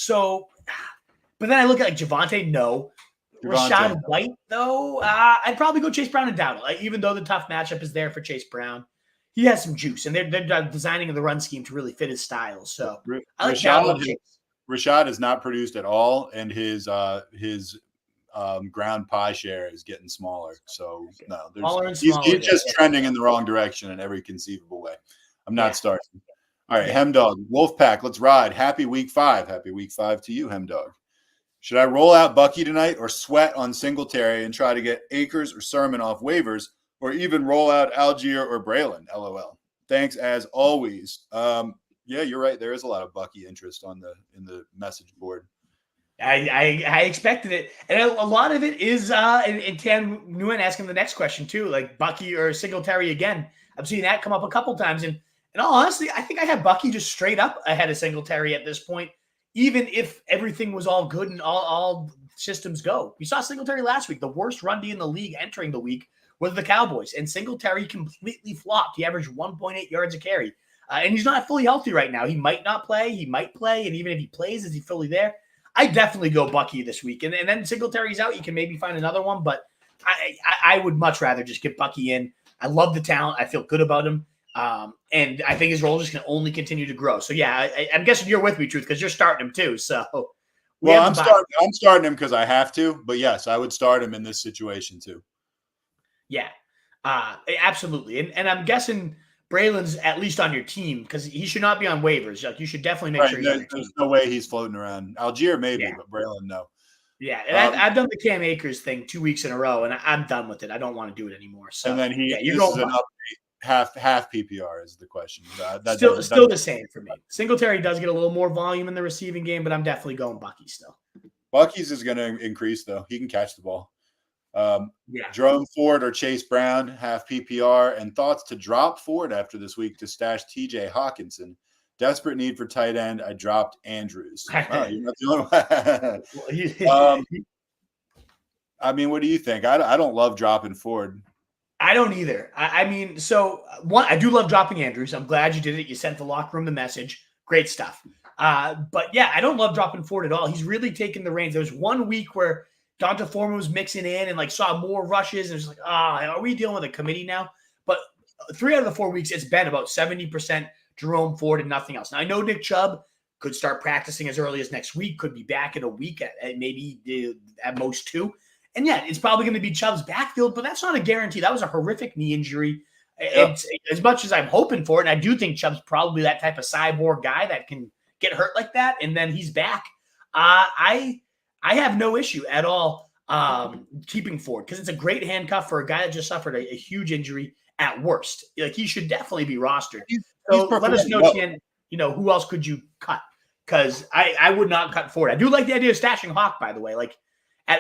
then I look at like Javonte, no. Rashad White, though, I'd probably go Chase Brown and Dowdle. Even though the tough matchup is there for Chase Brown, he has some juice, and they're designing the run scheme to really fit his style. So I like Dowdle. Rashad has not produced at all, and his ground pie share is getting smaller. So no, he's just trending in the wrong direction in every conceivable way. I'm not starting. All right, Hemdog, Wolfpack, let's ride. Happy week 5. Happy week 5 to you, Hemdog. Should I roll out Bucky tonight or sweat on Singletary and try to get Akers or Sermon off waivers, or even roll out Algier or Braylon? LOL. Thanks as always. Yeah, you're right. There is a lot of Bucky interest in the message board. I expected it, and a lot of it is and Tan Nguyen asking the next question too, like Bucky or Singletary again. I've seen that come up a couple times, and in all honesty, I think I have Bucky just straight up ahead of Singletary at this point, even if everything was all good and all systems go. We saw Singletary last week. The worst run D in the league entering the week was the Cowboys, and Singletary completely flopped. He averaged 1.8 yards a carry, and he's not fully healthy right now. He might not play. He might play, and even if he plays, is he fully there? I definitely go Bucky this week. And then Singletary's out. You can maybe find another one, but I would much rather just get Bucky in. I love the talent. I feel good about him. And I think his role is going to only continue to grow. So, yeah, I'm guessing you're with me, Truth, because you're starting him too. So, I'm starting him because I have to. But, yes, I would start him in this situation too. Yeah, absolutely. And I'm guessing – Braylon's at least on your team because he should not be on waivers. Like, you should definitely make sure he's on your team. There's no way he's floating around. Algier maybe, but Braylon no. Yeah, and I've done the Cam Akers thing 2 weeks in a row, and I'm done with it. I don't want to do it anymore. So, and then you're going an update, half PPR is the question. Still the same for me. Singletary does get a little more volume in the receiving game, but I'm definitely going Bucky still. Bucky's is going to increase though. He can catch the ball. Jerome Ford or Chase Brown, half PPR, and thoughts to drop Ford after this week to stash TJ Hawkinson. Desperate need for tight end. I dropped Andrews. Wow, you're not the only one. I mean, what do you think? I don't love dropping Ford. I don't either. I mean, so one, I do love dropping Andrews. I'm glad you did it. You sent the locker room the message. Great stuff. But yeah, I don't love dropping Ford at all. He's really taken the reins. There was 1 week where Donta Foreman was mixing in and saw more rushes. And it was like, are we dealing with a committee now? But 3 out of the 4 weeks, it's been about 70% Jerome Ford and nothing else. Now, I know Nick Chubb could start practicing as early as next week, could be back in a week at maybe at most 2. And yeah, it's probably going to be Chubb's backfield, but that's not a guarantee. That was a horrific knee injury. It's as much as I'm hoping for it, and I do think Chubb's probably that type of cyborg guy that can get hurt like that, and then he's back. I have no issue at all keeping Ford because it's a great handcuff for a guy that just suffered a huge injury at worst. Like, he should definitely be rostered. So let us know, Tian, who else could you cut? Because I would not cut Ford. I do like the idea of stashing Hawk, by the way. Like,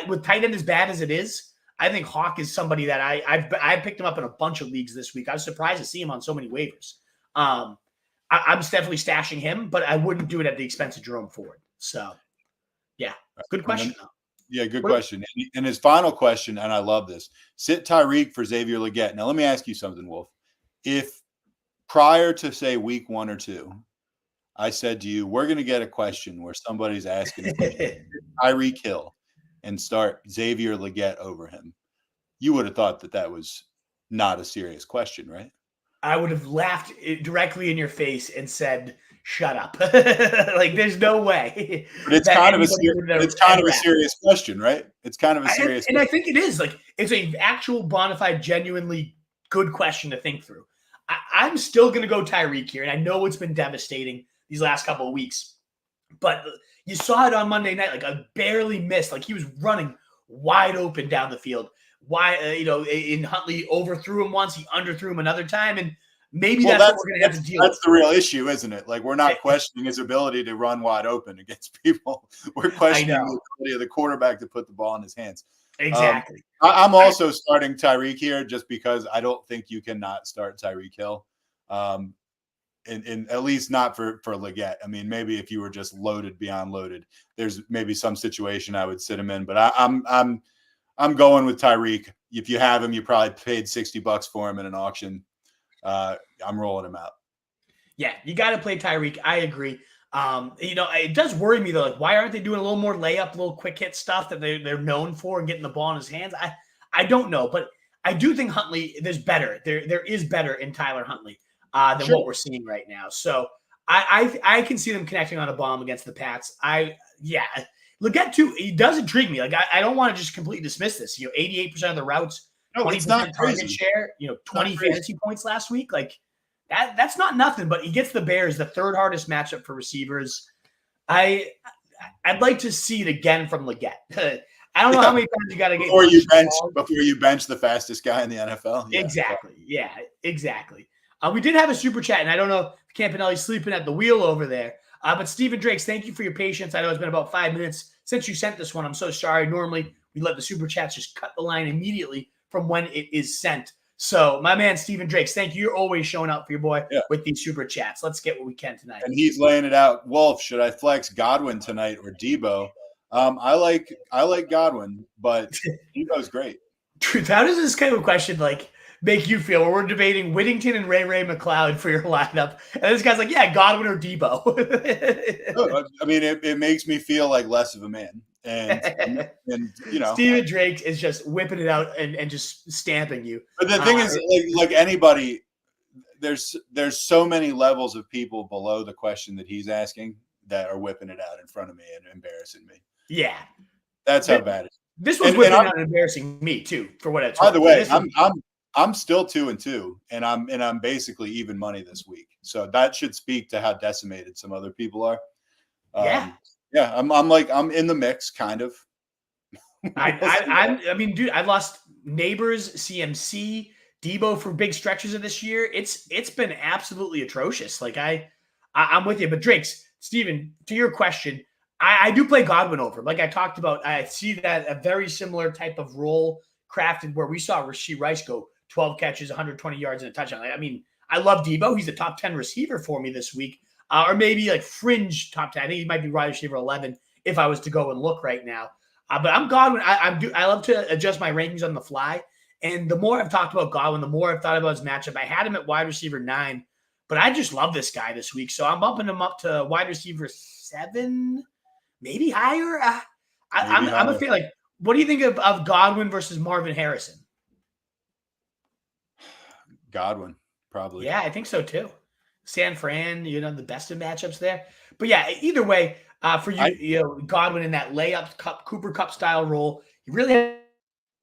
with tight end as bad as it is, I think Hawk is somebody that I picked him up in a bunch of leagues this week. I was surprised to see him on so many waivers. I'm definitely stashing him, but I wouldn't do it at the expense of Jerome Ford. So, yeah, good question. Yeah, good question. And his final question, and I love this: sit Tyreek for Xavier Legette. Now, let me ask you something, Wolf. If prior to say week 1 or 2, I said to you, we're going to get a question where somebody's asking Tyreek Hill and start Xavier Legette over him, you would have thought that was not a serious question, right? I would have laughed directly in your face and said, "Shut up!" Like, there's no way. But it's kind of a serious question, right? It's kind of a serious, and I think it is. Like, it's a actual bona fide, genuinely good question to think through. I'm still going to go Tyreek here, and I know it's been devastating these last couple of weeks, but you saw it on Monday night. Like, I barely missed. Like, he was running wide open down the field. Why, in Huntley overthrew him once, he underthrew him another time, and maybe that's what we're going to have to deal with. That's the real issue, isn't it? Like, we're not questioning his ability to run wide open against people. We're questioning the ability of the quarterback to put the ball in his hands. Exactly. I'm also starting Tyreek here just because I don't think you cannot start Tyreek Hill. And at least not for Legette. I mean, maybe if you were just loaded beyond loaded, there's maybe some situation I would sit him in. But I'm going with Tyreek. If you have him, you probably paid $60 for him in an auction. I'm rolling him out. Yeah, you got to play Tyreek. I agree. It does worry me though. Like, why aren't they doing a little more layup, little quick hit stuff that they're known for and getting the ball in his hands? I don't know, but I do think Huntley. There's better. There is better in Tyler Huntley than what we're seeing right now. So I can see them connecting on a bomb against the Pats. Legette too. He does intrigue me. Like, I don't want to just completely dismiss this. 88% of the routes, 20% target share. 20 fantasy points last week. Like, that's not nothing. But he gets the Bears, the third hardest matchup for receivers. I'd like to see it again from Legette. I don't know how many times you got to get before you bench the fastest guy in the NFL. Yeah. Exactly. Yeah, exactly. We did have a super chat, and I don't know if Campanelli's sleeping at the wheel over there. But Stephen Drakes, thank you for your patience. I know it's been about 5 minutes since you sent this one. I'm so sorry. Normally, we let the super chats just cut the line immediately from when it is sent. So, my man, Stephen Drakes, thank you. You're always showing up for your boy with these super chats. Let's get what we can tonight. And he's laying it out. Wolf, should I flex Godwin tonight or Debo? I like Godwin, but Debo's great. Truth, how does this kind of question make you feel? We're debating Whittington and Ray McLeod for your lineup, and this guy's like, yeah, Godwin or Debo. I mean, it makes me feel like less of a man, and Stephen Drake is just whipping it out and just stamping you. But the thing is, like anybody, there's so many levels of people below the question that he's asking that are whipping it out in front of me and embarrassing me. Yeah, that's how bad it is. This was whipping out and embarrassing me too. For what it's by the way, I'm still 2-2, and I'm basically even money this week. So that should speak to how decimated some other people are. I'm in the mix, kind of. I mean, dude, I lost Neighbors, CMC, Debo for big stretches of this year. It's been absolutely atrocious. Like, I'm with you, but Drakes, Steven, to your question, I do play Godwin over. Like I talked about, I see that a very similar type of role crafted where we saw Rashee Rice go 12 catches, 120 yards, and a touchdown. I mean, I love Debo. He's a top 10 receiver for me this week, or maybe like fringe top 10. I think he might be wide receiver 11 if I was to go and look right now. But I'm Godwin. I love to adjust my rankings on the fly. And the more I've talked about Godwin, the more I've thought about his matchup. I had him at wide receiver 9, but I just love this guy this week. So I'm bumping him up to wide receiver 7, maybe higher. I'm a fan. Like, what do you think of Godwin versus Marvin Harrison? Godwin, probably. Yeah, I think so too. San Fran, the best of matchups there. But yeah, either way, for you, Godwin in that layup Cooper Kupp style role, he really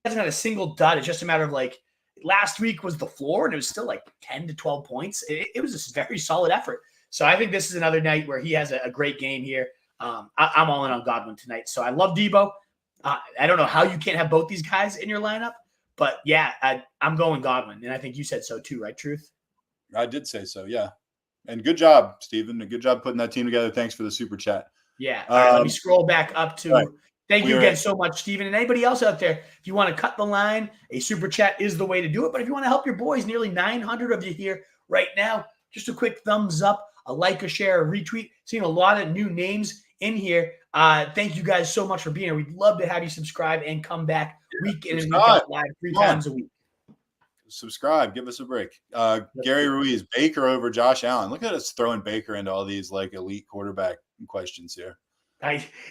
hasn't had a single dud. It's just a matter of like last week was the floor, and it was still like 10 to 12 points. It was a very solid effort. So I think this is another night where he has a great game here. I'm all in on Godwin tonight. So I love Debo. I don't know how you can't have both these guys in your lineup, but yeah, I'm going Godwin. And I think you said so too, right, Truth? I did say so, yeah. And good job, Stephen. A good job putting that team together. Thanks for the super chat. Yeah. All right, let me scroll back up to right. Thank you again so much, Stephen. And anybody else out there, if you want to cut the line, a super chat is the way to do it. But if you want to help your boys, nearly 900 of you here right now, just a quick thumbs up, a like, a share, a retweet. Seeing a lot of new names in here. Thank you guys so much for being here. We'd love to have you subscribe and come back week in and week out live 3 times a week. Subscribe. Give us a break. Gary Ruiz, Baker over Josh Allen. Look at us throwing Baker into all these like elite quarterback questions here.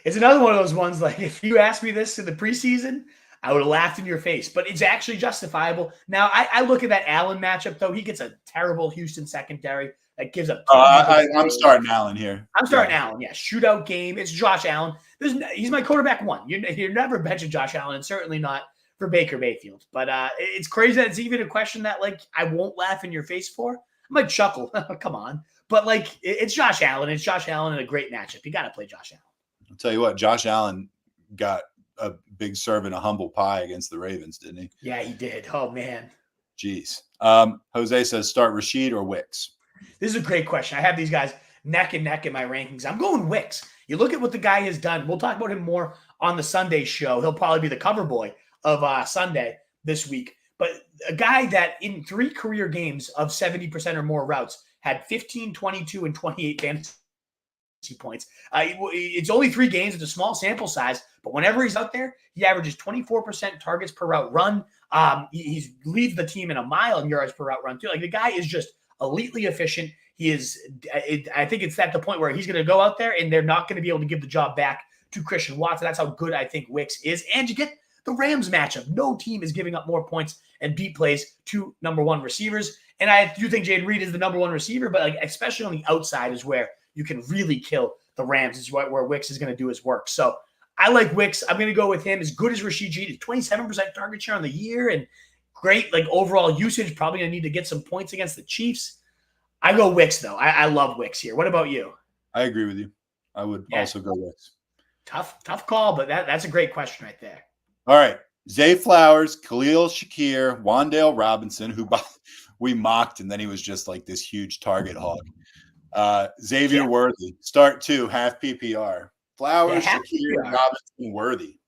It's another one of those ones, like if you asked me this in the preseason, I would have laughed in your face, but it's actually justifiable. Now, I look at that Allen matchup, though. He gets a terrible Houston secondary that gives up. I'm starting Allen here. I'm starting Allen, yeah. Shootout game. It's Josh Allen. He's my quarterback one. You're never benching Josh Allen, and certainly not for Baker Mayfield. But it's crazy that it's even a question that, like, I won't laugh in your face for. I might chuckle. Come on. But, like, it's Josh Allen. It's Josh Allen in a great matchup. You got to play Josh Allen. I'll tell you what, Josh Allen got a big serving of humble pie against the Ravens, didn't he? Yeah, he did. Oh, man. Jeez. Jose says start Rashid or Wicks. This is a great question. I have these guys neck and neck in my rankings. I'm going Wicks. You look at what the guy has done. We'll talk about him more on the Sunday show. He'll probably be the cover boy of Sunday this week. But a guy that in 3 career games of 70% or more routes had 15, 22, and 28 fantasy points. It's only 3 games. It's a small sample size, but whenever he's out there, he averages 24% targets per route run. He leads the team in a mile in yards per route run too. Like, the guy is just elitely efficient. He is. I think it's at the point where he's going to go out there and they're not going to be able to give the job back to Christian Watson. That's how good I think Wicks is. And you get the Rams matchup. No team is giving up more points and beat plays to number 1 receivers. And I do think Jayden Reed is the number 1 receiver, but like especially on the outside is where you can really kill the Rams. Is where Wicks is going to do his work. So I like Wicks. I'm going to go with him. As good as Rashid Shaheed, 27% target share on the year and great like overall usage. Probably going to need to get some points against the Chiefs. I go Wicks, though. I love Wicks here. What about you? I agree with you. I would also go Wicks. Tough call, but that's a great question right there. All right. Zay Flowers, Khalil Shakir, Wan'Dale Robinson, who we mocked, and then he was just like this huge target hog. Xavier Worthy, start 2, half PPR. Flowers, Shakir, Robinson, Worthy.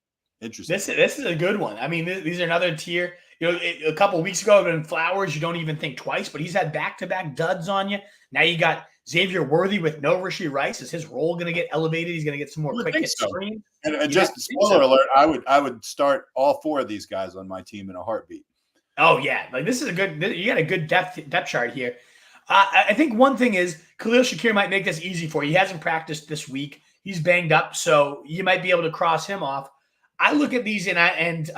Interesting. This is a good one. I mean, these are another tier. You know, a couple of weeks ago, in Flowers, you don't even think twice, but he's had back-to-back duds on you. Now you got Xavier Worthy with no Rashee Rice. Is his role going to get elevated? He's going to get some more quick hit screens. And just spoiler alert, I would start all 4 of these guys on my team in a heartbeat. Oh yeah, like this is you got a good depth chart here. I think one thing is Khalil Shakir might make this easy for you. He hasn't practiced this week. He's banged up, so you might be able to cross him off. I look at these and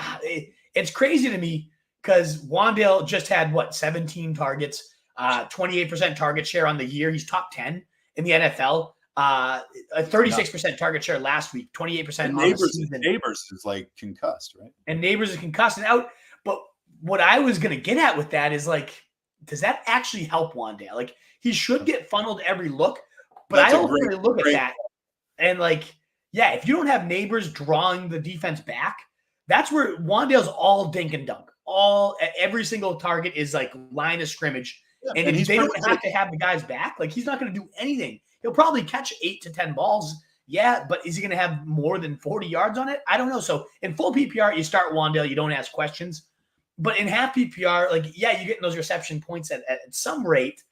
it's crazy to me because Wan'Dale just had 17 targets, 28% target share on the year. He's top 10 in the NFL. A 36% target share last week, 28% on the season. Neighbors is like concussed, right? And Neighbors is concussed and out. But what I was going to get at with that is like, does that actually help Wan'Dale? Like, he should get funneled every look, but I don't really look at that. And like, yeah, if you don't have Neighbors drawing the defense back, that's where Wan'Dale's all dink and dunk. Every single target is like line of scrimmage. Yeah, and if they don't have to have the guys back, like he's not going to do anything. He'll probably catch 8 to 10 balls. Yeah, but is he going to have more than 40 yards on it? I don't know. So in full PPR, you start Wan'Dale. You don't ask questions. But in half PPR, like, yeah, you're getting those reception points at some rate.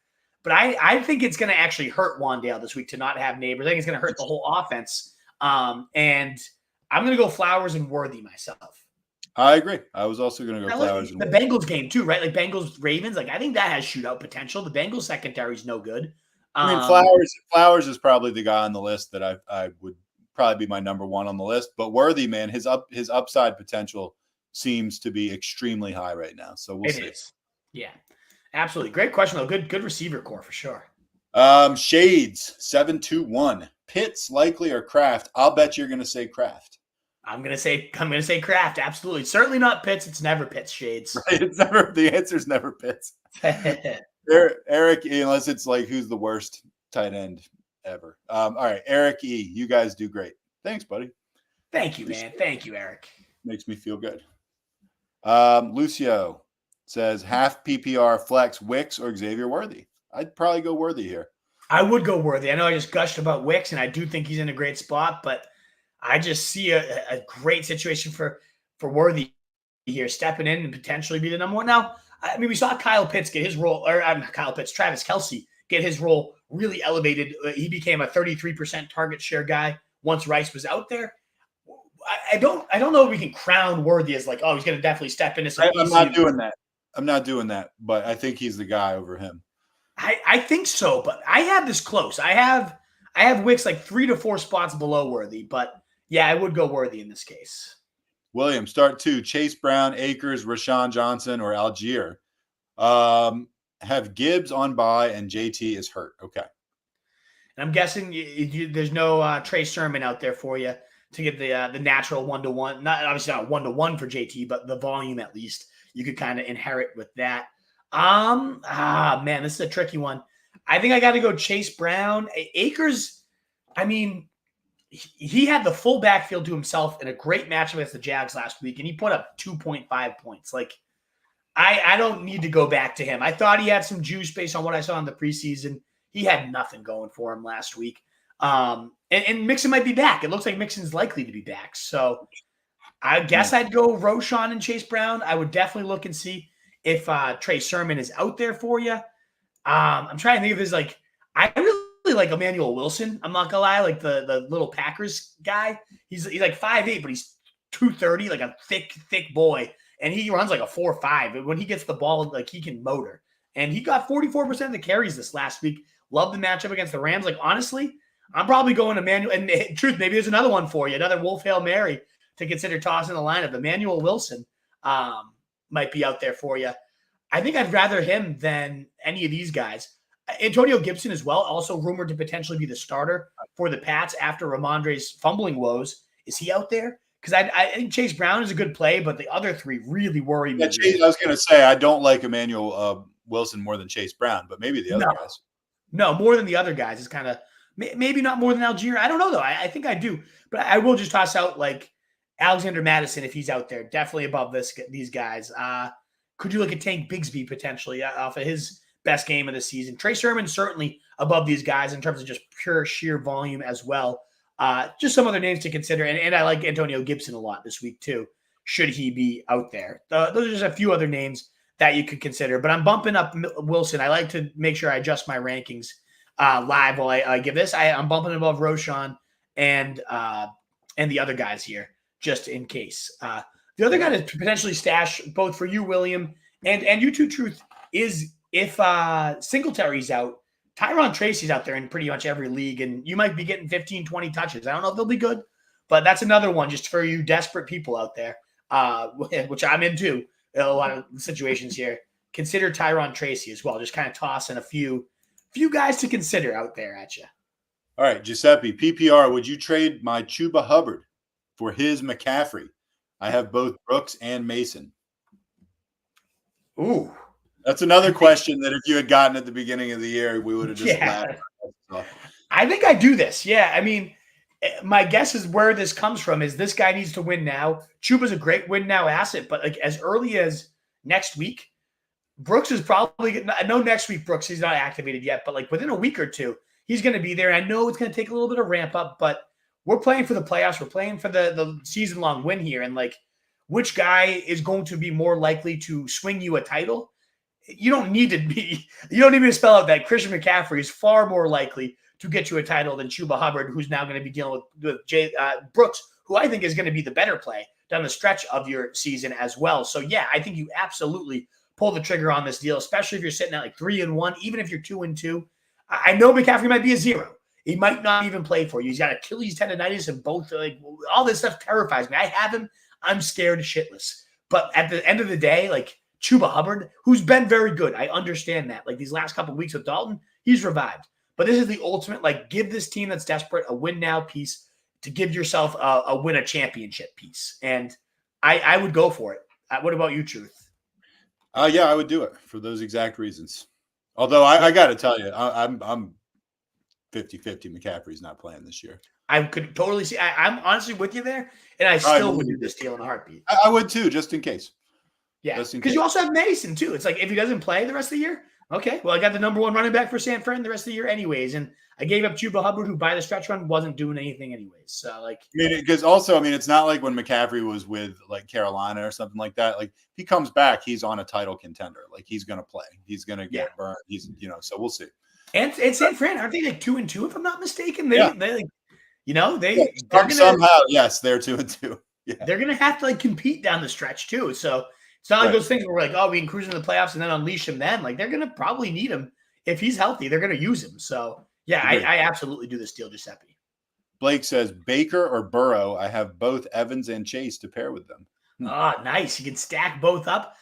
But I think it's going to actually hurt Wan'Dale this week to not have Neighbors. I think it's going to hurt the whole offense. And I'm going to go Flowers and Worthy myself. I agree. I was also going to go Flowers and Worthy. The Bengals game too, right? Like Bengals-Ravens. Like I think that has shootout potential. The Bengals secondary is no good. I mean, Flowers is probably the guy on the list that I would probably be my number 1 on the list. But Worthy, man, his upside potential seems to be extremely high right now. So we'll see. It is. Yeah, absolutely. Great question, though. Good receiver core for sure. Shades 721. Pitts likely or Kraft? I'll bet you're going to say Kraft. I'm gonna say Kraft. Absolutely, certainly not Pitts. It's never Pitts. Shades. Right? It's never the answer is never Pitts. Eric E, unless it's like who's the worst tight end ever. All right, Eric E, you guys do great. Thanks, buddy. Thank you, man. Thank you, Eric. Makes me feel good. Lucio says half PPR flex Wicks or Xavier Worthy. I'd probably go Worthy here. I would go Worthy. I know I just gushed about Wicks, and I do think he's in a great spot, but I just see a great situation for Worthy here, stepping in and potentially be the number one. Now, I mean, we saw Kyle Pitts get his role, or Kyle Pitts, Travis Kelce get his role really elevated. He became a 33% target share guy once Rice was out there. I don't know if we can crown Worthy as like, oh, he's going to definitely step into some. I'm not doing that. I'm not doing that, but I think he's the guy over him. I think so, but I have this close. I have Wicks like 3 to 4 spots below Worthy, but yeah, I would go Worthy in this case. William, start 2. Chase Brown, Akers, Rashawn Johnson, or Algier. Have Gibbs on bye and JT is hurt. Okay. And I'm guessing there's no Trey Sermon out there for you to get the natural 1-to-1. Not obviously not 1-to-1 for JT, but the volume at least you could kind of inherit with that. Man, this is a tricky one. I think I got to go Chase Brown. Akers, I mean, he had the full backfield to himself in a great matchup against the Jags last week, and he put up 2.5 points. Like, I don't need to go back to him. I thought he had some juice based on what I saw in the preseason. He had nothing going for him last week. And Mixon might be back. It looks like Mixon's likely to be back. So I guess I'd go Roschon and Chase Brown. I would definitely look and see if Trey Sermon is out there for you. I'm trying to think of his, like, I really like Emmanuel Wilson. I'm not gonna lie, like the little Packers guy. He's like 5'8", but he's 230, like a thick boy. And he runs like a 4.5. When he gets the ball, like he can motor. And he got 44% of the carries this last week. Love the matchup against the Rams. Like, honestly, I'm probably going Emmanuel. And truth, maybe there's another one for you, another Wolf Hail Mary to consider tossing the lineup. Emmanuel Wilson might be out there for you. I think I'd rather him than any of these guys. Antonio Gibson as well, also rumored to potentially be the starter for the Pats after Ramondre's fumbling woes. Is he out there? Because I think Chase Brown is a good play, but the other three really worry me. Yeah, Chase, I was going to say, I don't like Emmanuel Wilson more than Chase Brown, but maybe the other guys. No, more than the other guys. It's kind of maybe not more than Algier. I don't know, though. I think I do. But I will just toss out, like, Alexander Madison if he's out there. Definitely above these guys. Could you look at Tank Bigsby potentially off of his best game of the season? Trey Sermon certainly above these guys in terms of just pure sheer volume as well. Just some other names to consider. And I like Antonio Gibson a lot this week too, should he be out there. Those are just a few other names that you could consider. But I'm bumping up Wilson. I like to make sure I adjust my rankings live while I give this. I'm bumping above Roschon and the other guys here, just in case. The other guy to potentially stash, both for you, William, and you too, Truth, is if Singletary's out, Tyron Tracy's out there in pretty much every league, and you might be getting 15, 20 touches. I don't know if they'll be good, but that's another one just for you desperate people out there, which I'm into in a lot of situations here. Consider Tyron Tracy as well. Just kind of tossing a few guys to consider out there at you. All right, Giuseppe, PPR, would you trade my Chuba Hubbard for his McCaffrey? I have both Brooks and Mason. Ooh. That's another question that if you had gotten at the beginning of the year, we would have just laughed. I think I do this. Yeah. I mean, my guess is where this comes from is this guy needs to win now. Chuba's a great win now asset, but like as early as next week, Brooks is probably – I know next week Brooks, he's not activated yet, but like within a week or two, he's going to be there. I know it's going to take a little bit of ramp up, but we're playing for the playoffs. We're playing for the season-long win here. And like which guy is going to be more likely to swing you a title? You don't need to spell out that Christian McCaffrey is far more likely to get you a title than Chuba Hubbard, who's now going to be dealing with Brooks, who I think is going to be the better play down the stretch of your season as well. So yeah, I think you absolutely pull the trigger on this deal, especially if you're sitting at like 3-1, even if you're 2-2. I know McCaffrey might be a 0. He might not even play for you. He's got Achilles tendonitis and both, like all this stuff terrifies me. I have him. I'm scared shitless. But at the end of the day, like Chuba Hubbard, who's been very good. I understand that. Like these last couple of weeks with Dalton, he's revived. But this is the ultimate, like, give this team that's desperate a win now piece. to give yourself a win a championship piece. And I would go for it. What about you, Truth? Yeah, I would do it for those exact reasons. Although I got to tell you, I'm 50-50. McCaffrey's not playing this year. I could totally see. I'm honestly with you there, and I still would do this deal in a heartbeat. I would too, just in case. Yeah, because you also have Mason too. It's like if he doesn't play the rest of the year, okay, well I got the number 1 running back for San Fran the rest of the year anyways, and I gave up Chuba Hubbard, who by the stretch run wasn't doing anything anyways. So like, because also, it's not like when McCaffrey was with like Carolina or something like that. Like if he comes back, he's on a title contender. Like he's going to play. He's going to get burned. He's so we'll see. And San Fran, aren't they like 2-2 if I'm not mistaken? They like, somehow yes, they're 2-2. Yeah, they're gonna have to like compete down the stretch too. So it's not like those things where we're like, oh, we can cruise into the playoffs and then unleash him. Then like they're gonna probably need him if he's healthy. They're gonna use him. So yeah, I absolutely do this deal, Giuseppe. Blake says Baker or Burrow. I have both Evans and Chase to pair with them. Nice. You can stack both up.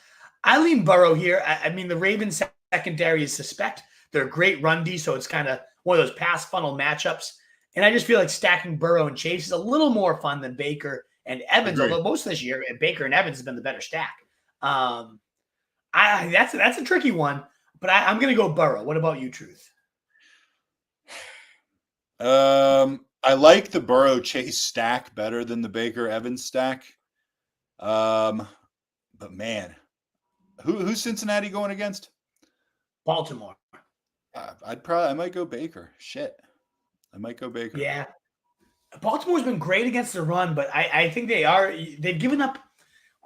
I lean Burrow here. I mean, the Ravens secondary is suspect. They're a great run D, so it's kind of one of those pass funnel matchups. And I just feel like stacking Burrow and Chase is a little more fun than Baker and Evans. Agreed. Although most of this year, Baker and Evans have been the better stack. That's a tricky one, but I'm going to go Burrow. What about you, Truth? I like the Burrow Chase stack better than the Baker Evans stack. But man, who's Cincinnati going against? Baltimore. I might go Baker. Shit. I might go Baker. Yeah. Baltimore's been great against the run, but I think they've given up.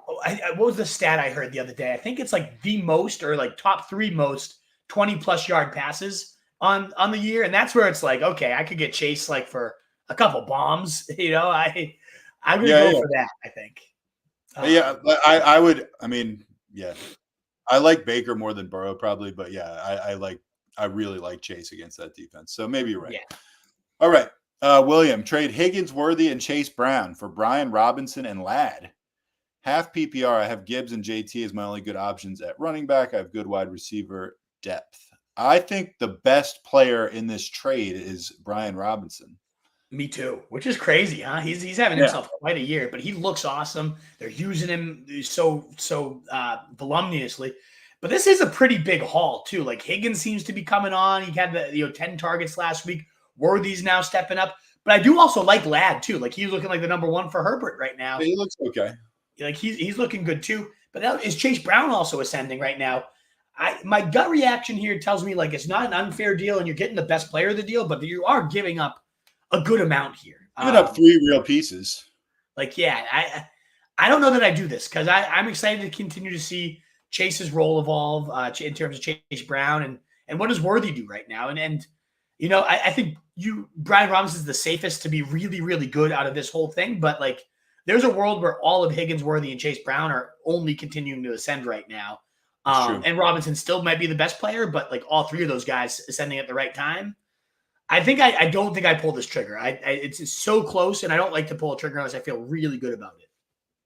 What was the stat I heard the other day? I think it's like the most or like top 3 most 20+ yard passes on the year. And that's where it's like, okay, I could get Chase like for a couple bombs, I'm going to go for that, I think. I would, I like Baker more than Burrow probably, but I really like Chase against that defense. So maybe you're right. Yeah. All right. William, trade Higgins, Worthy, and Chase Brown for Brian Robinson and Ladd. Half PPR. I have Gibbs and JT as my only good options at running back. I have good wide receiver depth. I think the best player in this trade is Brian Robinson. Me too, which is crazy, huh? He's having himself quite a year, but he looks awesome. They're using him so voluminously. But this is a pretty big haul too. Like Higgins seems to be coming on. He had the 10 targets last week. Worthy's now stepping up. But I do also like Ladd too. Like he's looking like the number 1 for Herbert right now. He looks okay. Like he's looking good too. But now is Chase Brown also ascending right now? My gut reaction here tells me like it's not an unfair deal and you're getting the best player of the deal, but you are giving up a good amount here. Giving up 3 real pieces. I don't know that I do this because I'm excited to continue to see Chase's role evolve in terms of Chase Brown and what does Worthy do right now? And I think Brian Robinson is the safest to be really, really good out of this whole thing. But like, there's a world where all of Higgins, Worthy, and Chase Brown are only continuing to ascend right now. And Robinson still might be the best player, but like all 3 of those guys ascending at the right time. I don't think I pull this trigger. It's so close, and I don't like to pull a trigger unless I feel really good about it.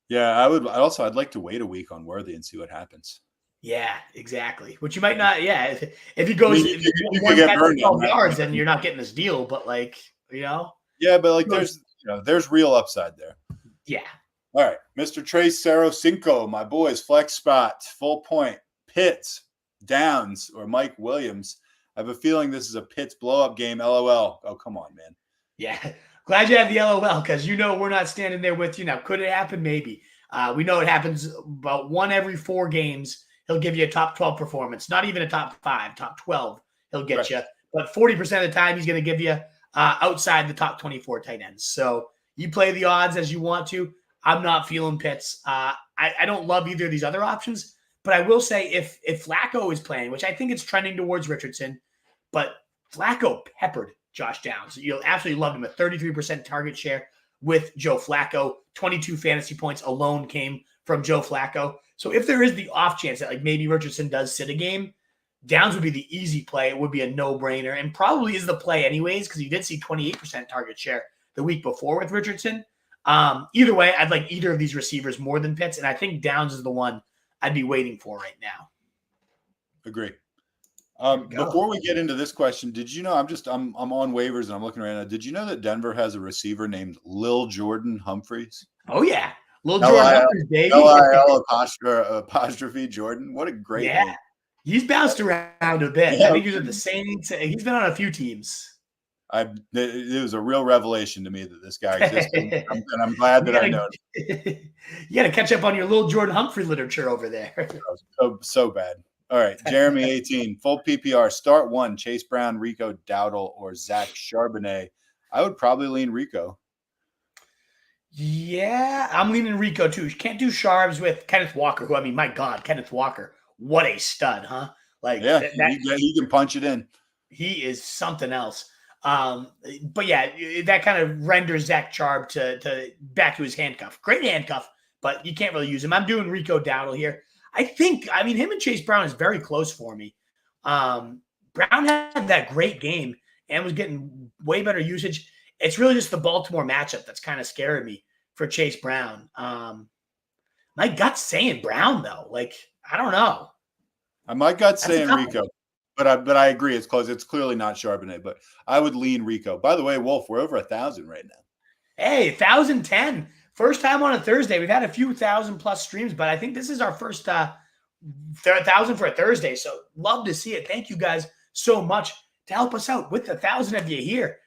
Yeah, I'd like to wait a week on Worthy and see what happens. Yeah, exactly. Which you might not. Yeah, if he goes you could get burned 12 yards, then you're not getting this deal. But like, Yeah, but like there's real upside there. Yeah. All right, Mr. Trace Cinco, my boys, flex spot, full point, Pitts, Downs, or Mike Williams. I have a feeling this is a Pitts blow-up game. LOL. Oh, come on, man. Yeah. Glad you have the LOL because we're not standing there with you. Now, could it happen? Maybe. We know it happens about 1 every 4 games. He'll give you a top 12 performance. Not even a top 5, top 12 he'll get you. But 40% of the time, he's going to give you outside the top 24 tight ends. So you play the odds as you want to. I'm not feeling Pitts. I don't love either of these other options. But I will say if Flacco is playing, which I think it's trending towards Richardson, but Flacco peppered Josh Downs. You'll absolutely love him. A 33% target share with Joe Flacco. 22 fantasy points alone came from Joe Flacco. So if there is the off chance that like maybe Richardson does sit a game, Downs would be the easy play. It would be a no-brainer and probably is the play anyways because you did see 28% target share the week before with Richardson. Either way, I'd like either of these receivers more than Pitts, and I think Downs is the one I'd be waiting for right now. Agree. Before we get into this question, did you know I'm on waivers and I'm looking right now. Did you know that Denver has a receiver named Lil Jordan Humphreys? Oh yeah, Lil Jordan Humphreys, baby. LIL apostrophe Jordan. What a great name. He's bounced around a bit. Yeah. I think he was at the Saints. He's been on a few teams. It was a real revelation to me that this guy existed, and I'm glad that I know. You got to catch up on your Lil Jordan Humphrey literature over there. So bad. All right, Jeremy 18, full PPR. Start 1, Chase Brown, Rico Dowdle, or Zach Charbonnet. I would probably lean Rico. Yeah, I'm leaning Rico too. You can't do Sharbs with Kenneth Walker, who, I mean, my God, Kenneth Walker, what a stud, huh? Like, yeah, he can punch it in. He is something else. But yeah, that kind of renders Zach Charb to back to his handcuff. Great handcuff, but you can't really use him. I'm doing Rico Dowdle here. I mean, him and Chase Brown is very close for me. Brown had that great game and was getting way better usage. It's really just the Baltimore matchup that's kind of scaring me for Chase Brown. My gut's saying Brown, though. Like, I don't know. My gut's saying Rico. But I agree. It's close. It's clearly not Charbonnet, but I would lean Rico. By the way, Wolf, we're over 1,000 right now. Hey, 1,010. First time on a Thursday. We've had a few 1,000+ streams, but I think this is our first 1,000 for a Thursday. So love to see it. Thank you guys so much to help us out with 1,000 of you here.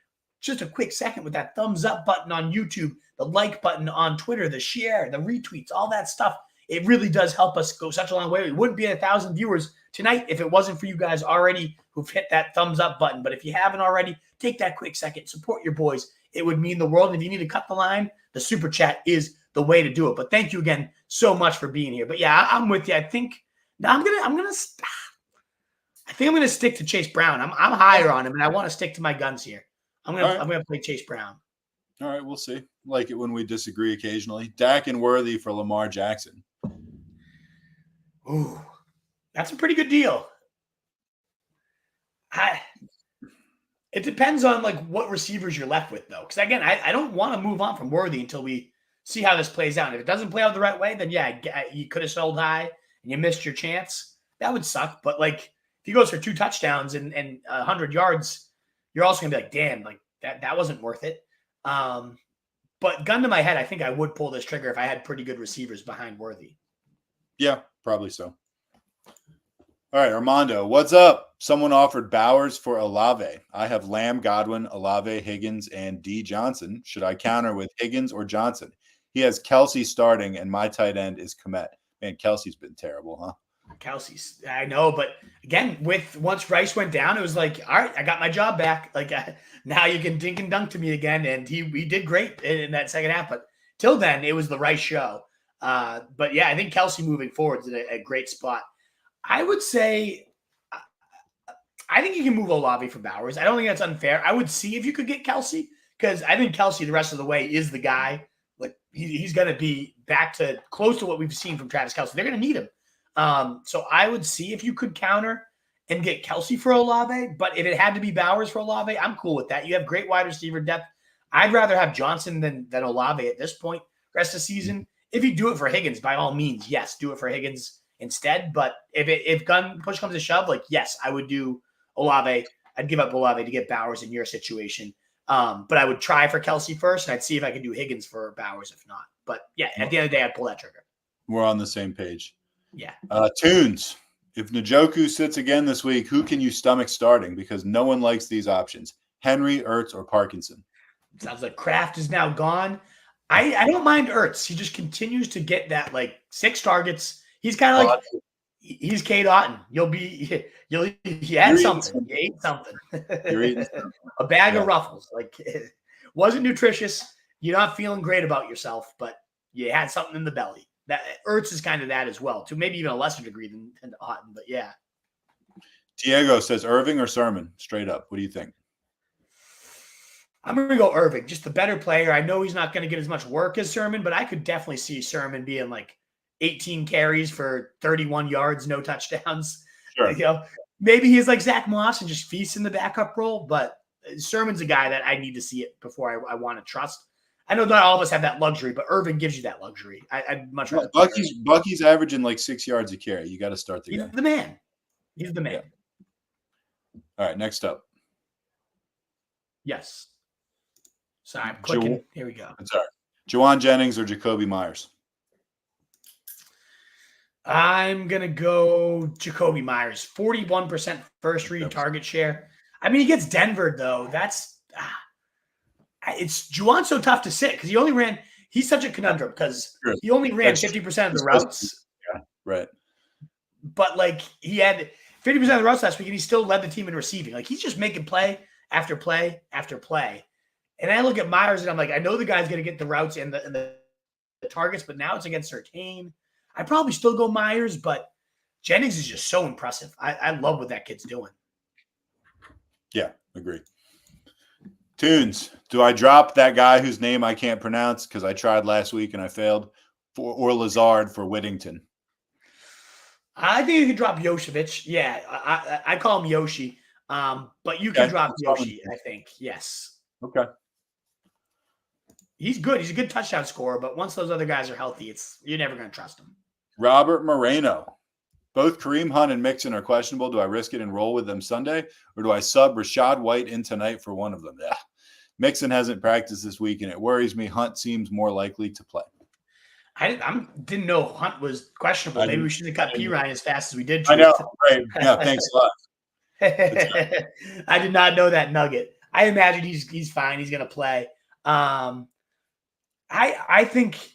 Just a quick second with that thumbs up button on YouTube, the like button on Twitter, the share, the retweets, all that stuff. It really does help us go such a long way. We wouldn't be at 1,000 viewers tonight if it wasn't for you guys already who've hit that thumbs up button. But if you haven't already, take that quick second, support your boys. It would mean the world. And if you need to cut the line, the super chat is the way to do it. But thank you again so much for being here. But yeah, I'm with you. I think I'm gonna stick to Chase Brown. I'm higher on him, and I want to stick to my guns here. I'm gonna play Chase Brown. All right, we'll see. Like it when we disagree occasionally. Dak and Worthy for Lamar Jackson. Ooh, that's a pretty good deal. It depends on like what receivers you're left with, though. Because again, I don't want to move on from Worthy until we see how this plays out. If it doesn't play out the right way, then yeah, you could have sold high and you missed your chance. That would suck. But like if he goes for 2 touchdowns and 100 yards, you're also gonna be like, damn, like that wasn't worth it. But gun to my head, I think I would pull this trigger if I had pretty good receivers behind Worthy. Yeah, probably so. All right, Armando, what's up? Someone offered Bowers for Olave. I have Lamb, Godwin, Olave, Higgins, and D. Johnson. Should I counter with Higgins or Johnson? He has Kelsey starting, and my tight end is Kmet. Man, Kelsey's been terrible, huh? Kelsey's, I know, but again, once Rice went down, it was like, all right, I got my job back. Like now you can dink and dunk to me again, and he did great in that second half. But till then, it was the Rice show. But yeah, I think Kelsey moving forward is a great spot. I would say, I think you can move Olave for Bowers. I don't think that's unfair. I would see if you could get Kelsey because I think Kelsey the rest of the way is the guy. Like he's going to be back to close to what we've seen from Travis Kelsey. They're going to need him. So I would see if you could counter and get Kelsey for Olave. But if it had to be Bowers for Olave, I'm cool with that. You have great wide receiver depth. I'd rather have Johnson than Olave at this point, rest of the season. If you do it for Higgins, by all means, yes, do it for Higgins instead. But if push comes to shove, like, yes, I would do Olave. I'd give up Olave to get Bowers in your situation. But I would try for Kelsey first, and I'd see if I could do Higgins for Bowers if not. But yeah, at the end of the day, I'd pull that trigger. We're on the same page. Yeah. Tunes, if Njoku sits again this week, who can you stomach starting? Because no one likes these options. Henry, Ertz, or Parkinson. Sounds like Kraft is now gone. I don't mind Ertz. He just continues to get that, like, 6 targets. He's kind of like he's Kate Otten. You had something. You ate something. You're eating something. A bag of Ruffles. Like, it wasn't nutritious. You're not feeling great about yourself, but you had something in the belly. That Ertz is kind of that as well, to maybe even a lesser degree than Otten. But yeah. Diego says Irving or Sermon? Straight up. What do you think? I'm going to go Irving, just the better player. I know he's not going to get as much work as Sermon, but I could definitely see Sermon being like 18 carries for 31 yards, no touchdowns. Sure. You know, maybe he's like Zach Moss and just feasts in the backup role, but Sermon's a guy that I need to see it before I want to trust. I know not all of us have that luxury, but Irving gives you that luxury. I'd much rather. Bucky's averaging like 6 yards a carry. You got to start the guy. He's the man. He's the man. All right, next up. Yes. Sorry, I'm clicking. Here we go. Sorry. Juwan Jennings or Jacoby Myers? I'm going to go Jacoby Myers. 41% first read target share. I mean, he gets Denver, though. It's Juwan's so tough to sit because he's such a conundrum because he only ran 50% of the routes. Yeah, right. But like he had 50% of the routes last week and he still led the team in receiving. Like he's just making play after play after play. And I look at Myers and I'm like, I know the guy's going to get the routes and the targets, but now it's against Surtain. I probably still go Myers, but Jennings is just so impressive. I love what that kid's doing. Yeah, agree. Tunes, do I drop that guy whose name I can't pronounce because I tried last week and I failed, or Lazard for Whittington? I think you can drop Yoshevich. Yeah, I call him Yoshi, but you can drop Yoshi, I think. Yes. Okay. He's good. He's a good touchdown scorer, but once those other guys are healthy, you're never going to trust him. Robert Moreno. Both Kareem Hunt and Mixon are questionable. Do I risk it and roll with them Sunday, or do I sub Rachaad White in tonight for one of them? Yeah. Mixon hasn't practiced this week, and it worries me. Hunt seems more likely to play. I didn't know Hunt was questionable. Maybe we shouldn't have cut P. Ryan as fast as we did. I know. Right. Yeah, thanks a lot. I did not know that nugget. I imagine he's fine. He's going to play. I think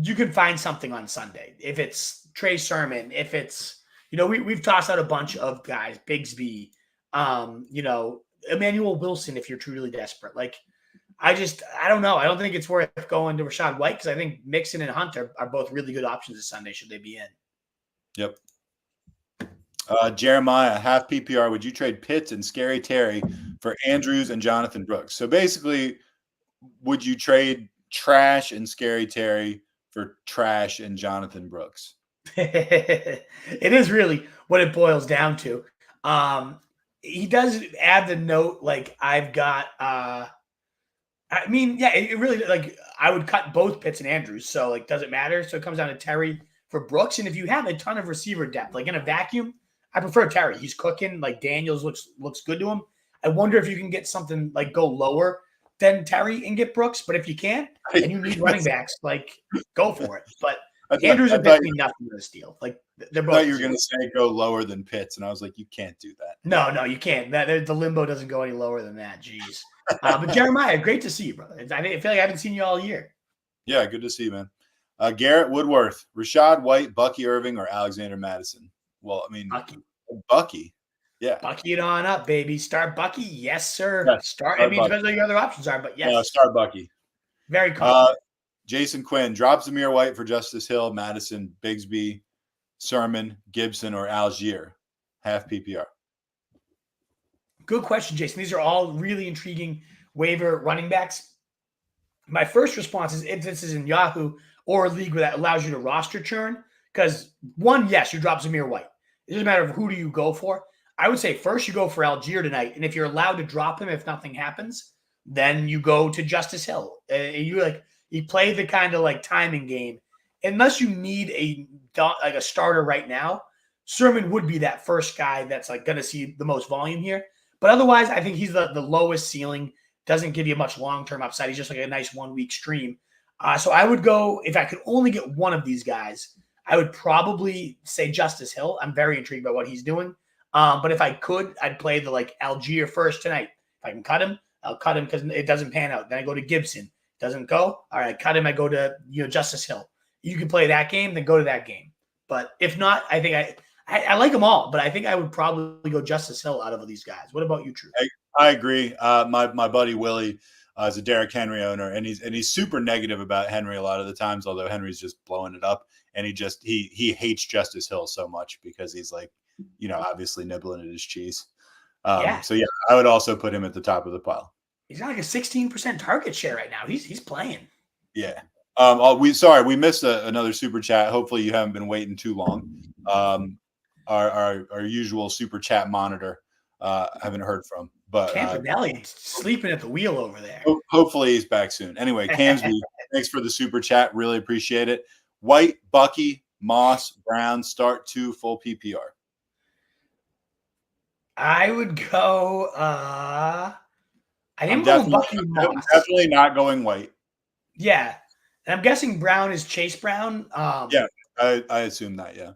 you can find something on Sunday. If it's Trey Sermon, if it's, we've tossed out a bunch of guys, Bigsby, Emmanuel Wilson, if you're truly desperate. Like, I don't know. I don't think it's worth going to Rachaad White because I think Mixon and Hunt are both really good options this Sunday should they be in. Yep. Jeremiah, half PPR. Would you trade Pitts and Scary Terry for Andrews and Jonathan Brooks? So basically, would you trade trash and Scary Terry for trash and Jonathan Brooks? It is really what it boils down to. He does add the note like I've got it really, like, I would cut both Pitts and Andrews, so like does it matter? So it comes down to Terry for Brooks, and if you have a ton of receiver depth, like in a vacuum, I prefer Terry. He's cooking. Like Daniels looks good to him. I wonder if you can get something like go lower than Terry and get Brooks, but if you can't and you need running backs, like go for it. But Andrews are definitely nothing in this deal. Like they're both. I thought you were going to say go lower than Pitts, and I was like, you can't do that. No, you can't. The limbo doesn't go any lower than that. Jeez. But Jeremiah, great to see you, brother. I feel like I haven't seen you all year. Yeah, good to see you, man. Garrett Woodworth, Rachaad White, Bucky Irving, or Alexander Madison? Well, I mean, Bucky. Yeah. Bucky it on up, baby. Start Bucky. Yes, sir. Yes, start I mean, depends what your other options are, but yes. Start Bucky. Very cool. Jason Quinn, drop Zamir White for Justice Hill, Madison, Bigsby, Sermon, Gibson, or Algier. Half PPR. Good question, Jason. These are all really intriguing waiver running backs. My first response is if this is in Yahoo or a league that allows you to roster churn, because one, yes, you drop Zamir White. It doesn't matter who do you go for. I would say first you go for Algier tonight, and if you're allowed to drop him if nothing happens, then you go to Justice Hill. You play the kind of like timing game. Unless you need a starter right now, Sermon would be that first guy that's like going to see the most volume here. But otherwise, I think he's the lowest ceiling. Doesn't give you much long-term upside. He's just like a nice 1 week stream. So I would go, if I could only get one of these guys, I would probably say Justice Hill. I'm very intrigued by what he's doing. But if I could, I'd play the like Algier first tonight. If I can cut him, I'll cut him because it doesn't pan out. Then I go to Gibson. Doesn't go. All right, cut him. I go to Justice Hill. You can play that game, then go to that game. But if not, I think I like them all, but I think I would probably go Justice Hill out of these guys. What about you, Drew? I agree. My buddy Willie is a Derrick Henry owner, and he's super negative about Henry a lot of the times. Although Henry's just blowing it up, and he hates Justice Hill so much because he's like, obviously nibbling at his cheese. So yeah, I would also put him at the top of the pile. He's got like a 16% target share right now. He's playing. Yeah. We missed another super chat. Hopefully you haven't been waiting too long. Our usual super chat monitor, haven't heard from, but Campanelli sleeping at the wheel over there. Hopefully he's back soon. Anyway, Camsby, thanks for the super chat. Really appreciate it. White, Bucky, Moss, Brown, start 2 full PPR. I would go. I think I'm going Bucky and I'm Moss. definitely not going White. Yeah, and I'm guessing Brown is Chase Brown. Yeah, I assume that. Yeah.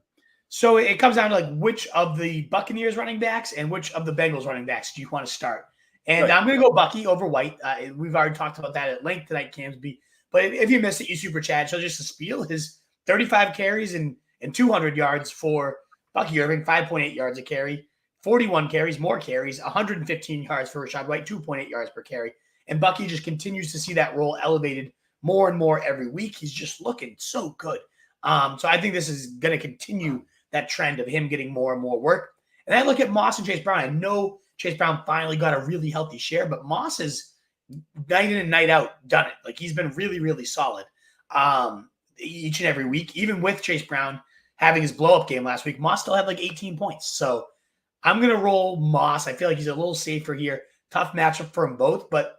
So it comes down to like which of the Buccaneers running backs and which of the Bengals running backs do you want to start? And Right. I'm going to go Bucky over White. We've already talked about that at length tonight, Camsby. But if you missed it, you super chat. So just to spiel, his 35 carries and 200 yards for Bucky Irving, 5.8 yards a carry, 41 carries, more carries, 115 yards for Rachaad White, 2.8 yards per carry. And Bucky just continues to see that role elevated more and more every week. He's just looking so good. So I think this is going to continue that trend of him getting more and more work. And I look at Moss and Chase Brown. I know Chase Brown finally got a really healthy share, but Moss has night in and night out done it. Like he's been really, really solid each and every week. Even with Chase Brown having his blow-up game last week, Moss still had like 18 points. So I'm going to roll Moss. I feel like he's a little safer here. Tough matchup for them both, but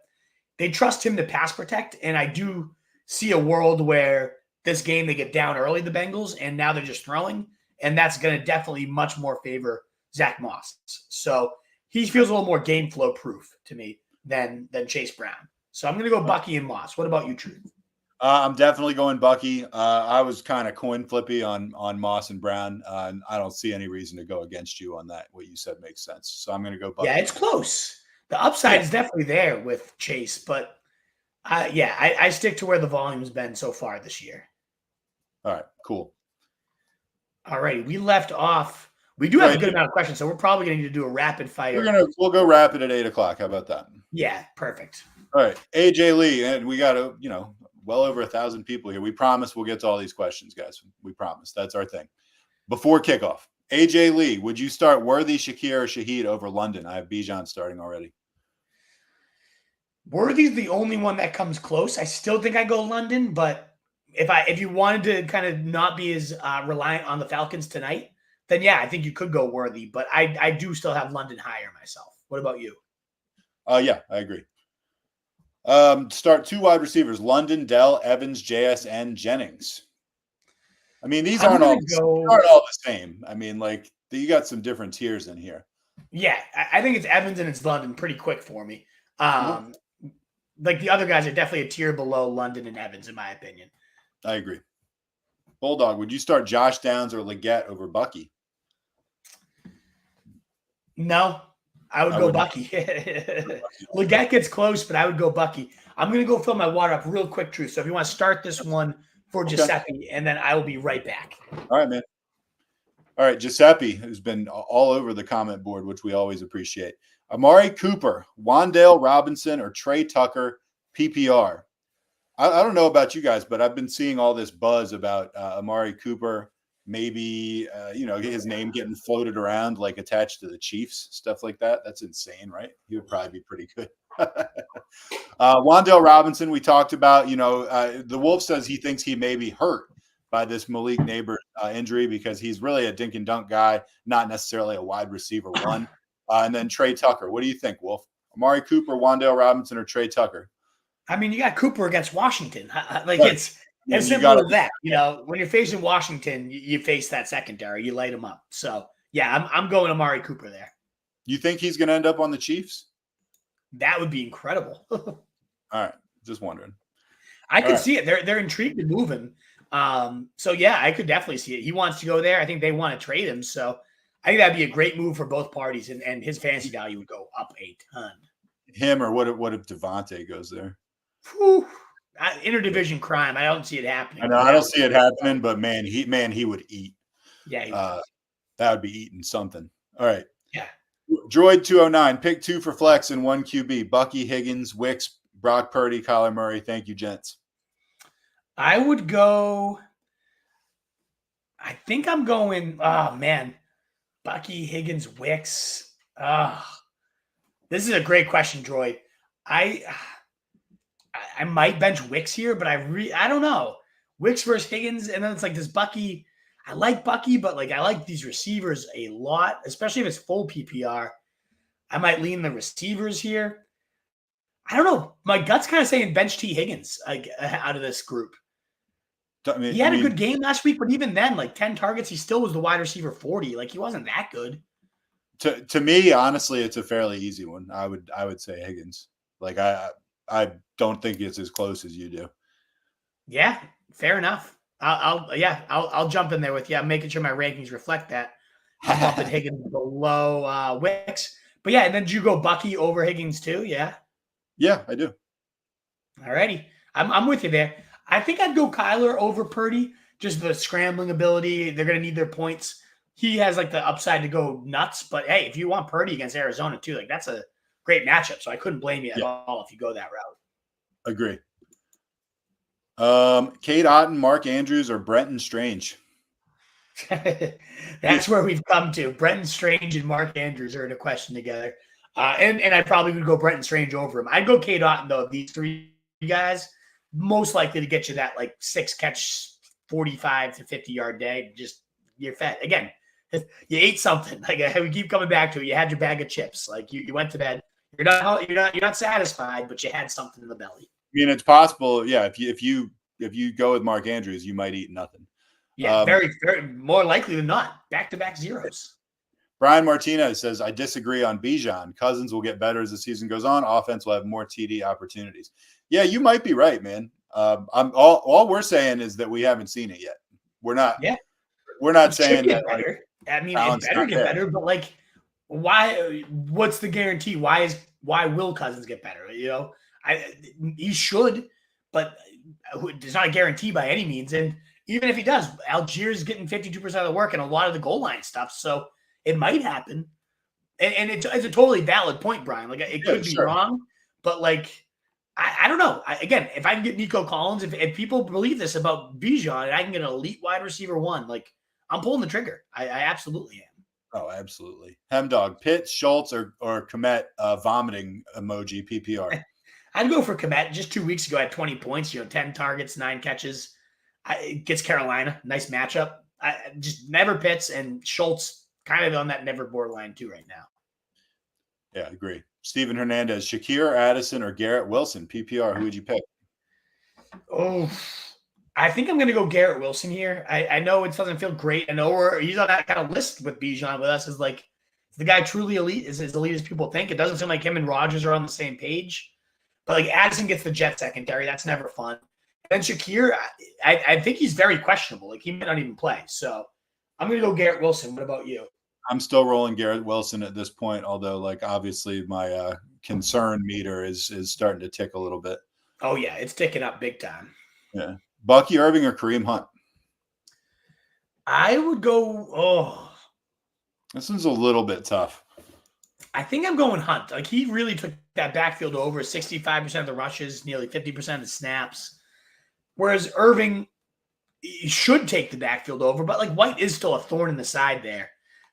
they trust him to pass protect. And I do see a world where this game they get down early, the Bengals, and now they're just throwing. And that's going to definitely much more favor Zach Moss. So he feels a little more game flow proof to me than Chase Brown. So I'm going to go Bucky and Moss. What about you, Truth? I'm definitely going Bucky. I was kind of coin flippy on Moss and Brown. And I don't see any reason to go against you on that. What you said makes sense. So I'm going to go Bucky. Yeah, it's close. The upside is definitely there with Chase, but I stick to where the volume's been so far this year. All right, cool. All right, we left off. We do have a good amount of questions, so we're probably going to need to do a rapid fire. We'll go rapid at 8:00. How about that? Yeah, perfect. All right, AJ Lee, and we got well over 1,000 people here. We promise we'll get to all these questions, guys. We promise. That's our thing. Before kickoff, AJ Lee, would you start Worthy, Shakir, or Shaheed over London? I have Bijan starting already. Worthy's the only one that comes close. I still think I go London, but if you wanted to kind of not be as reliant on the Falcons tonight, then yeah, I think you could go Worthy. But I do still have London higher myself. What about you? Yeah, I agree. Start 2 wide receivers: London, Dell, Evans, JSN, Jennings. I mean, these aren't all the same. I mean, like you got some different tiers in here. Yeah, I think it's Evans and it's London pretty quick for me. Like the other guys are definitely a tier below London and Evans, in my opinion. I agree. Bulldog, would you start Josh Downs or Leggett over Bucky? No, I would go Bucky. Leggett gets close, but I would go Bucky. I'm going to go fill my water up real quick, Truth. So if you want to start this one for Giuseppe, and then I will be right back. All right, man. All right, Giuseppe, who's been all over the comment board, which we always appreciate. Amari Cooper, Wan'Dale Robinson, or Trey Tucker, PPR. I don't know about you guys, but I've been seeing all this buzz about Amari Cooper, maybe, his name getting floated around, like attached to the Chiefs, stuff like that. That's insane, right? He would probably be pretty good. Wan'Dale Robinson, we talked about, the Wolf says he thinks he may be hurt by this Malik Neighbors injury because he's really a dink and dunk guy, not necessarily a wide receiver one. And then Trey Tucker. What do you think, Wolf? Amari Cooper, Wan'Dale Robinson, or Trey Tucker? I mean, you got Cooper against Washington. Like right. It's as simple as that. When you're facing Washington, you face that secondary. You light them up. So, yeah, I'm going Amari Cooper there. You think he's going to end up on the Chiefs? That would be incredible. All right. Just wondering. I could see it. They're intrigued to move him. So, yeah, I could definitely see it. He wants to go there. I think they want to trade him. So, I think that'd be a great move for both parties, and his fantasy value would go up a ton. Him, or what if Devontae goes there? Whew. Interdivision crime. I don't see it happening. I know I don't see it happening, but man, he would eat. Yeah, that would be eating something. All right. Yeah. Droid 209, pick 2 for flex and 1 QB. Bucky, Higgins, Wicks, Brock Purdy, Kyler Murray. Thank you, gents. I would go. I think I'm going. Oh man, Bucky, Higgins, Wicks. This is a great question, Droid. I might bench Wicks here, but I don't know. Wicks versus Higgins, and then it's like this Bucky. I like Bucky, but I like these receivers a lot, especially if it's full PPR. I might lean the receivers here. I don't know. My gut's kind of saying bench T Higgins out of this group. He had a good game last week, but even then, 10 targets, he still was the wide receiver 40. He wasn't that good. To me, honestly, it's a fairly easy one. I would say Higgins. Like I don't think it's as close as you do. Yeah, fair enough. I'll jump in there with you. I'm making sure my rankings reflect that. I'm bumping Higgins below Wicks. But yeah, and then did you go Bucky over Higgins too? Yeah. Yeah, I do. Alrighty. I'm with you there. I think I'd go Kyler over Purdy. Just the scrambling ability. They're gonna need their points. He has like the upside to go nuts. But hey, if you want Purdy against Arizona too, like that's a great matchup. So I couldn't blame you at all if you go that route. Agree. Kate Otten, Mark Andrews, or Brenton Strange? That's where we've come to. Brenton Strange and Mark Andrews are in a question together. And I probably would go Brenton Strange over him. I'd go Kate Otten, though, of these three guys, most likely to get you that like 6-catch, 45 to 50-yard day. Just you're fed. Again, you ate something. Like we keep coming back to it. You had your bag of chips. Like you went to bed. You're not satisfied, but you had something in the belly. I mean, it's possible. Yeah, if you go with Mark Andrews, you might eat nothing. Yeah, very, very more likely than not. Back-to-back zeros. Brian Martinez says, I disagree on Bijan. Cousins will get better as the season goes on. Offense will have more TD opportunities. Yeah, you might be right, man. All we're saying is that we haven't seen it yet. We're not saying that. Like, I mean, it better get better, but like, why? What's the guarantee? Why will Cousins get better? You know, he should, but it's not a guarantee by any means. And even if he does, Algiers getting 52% of the work and a lot of the goal line stuff, so it might happen. And it's a totally valid point, Brian. Like it could be wrong, but like I don't know. Again, if I can get Nico Collins, if people believe this about Bijan, and I can get an elite wide receiver one, like I'm pulling the trigger. I absolutely am. Oh, absolutely. Hemdog, Pitts, Schultz, or Komet vomiting emoji PPR. I'd go for Komet. Just 2 weeks ago, I had 20 points. 10 targets, 9 catches. Gets Carolina. Nice matchup. Just never Pitts and Schultz kind of on that never borderline too right now. Yeah, I agree. Steven Hernandez, Shakir, Addison, or Garrett Wilson, PPR. Who would you pick? Oh, I think I'm going to go Garrett Wilson here. I know it doesn't feel great. I know he's on that kind of list with Bijan with us. Is like the guy truly elite? Is as elite as people think? It doesn't seem like him and Rodgers are on the same page. But like Addison gets the Jet secondary. That's never fun. And then Shakir, I think he's very questionable. Like he might not even play. So I'm going to go Garrett Wilson. What about you? I'm still rolling Garrett Wilson at this point, although like obviously my concern meter is starting to tick a little bit. Oh yeah, it's ticking up big time. Yeah. Bucky Irving or Kareem Hunt? I would go, this one's a little bit tough. I think I'm going Hunt. Like he really took that backfield over 65% of the rushes, nearly 50% of the snaps. Whereas Irving should take the backfield over, but like White is still a thorn in the side there.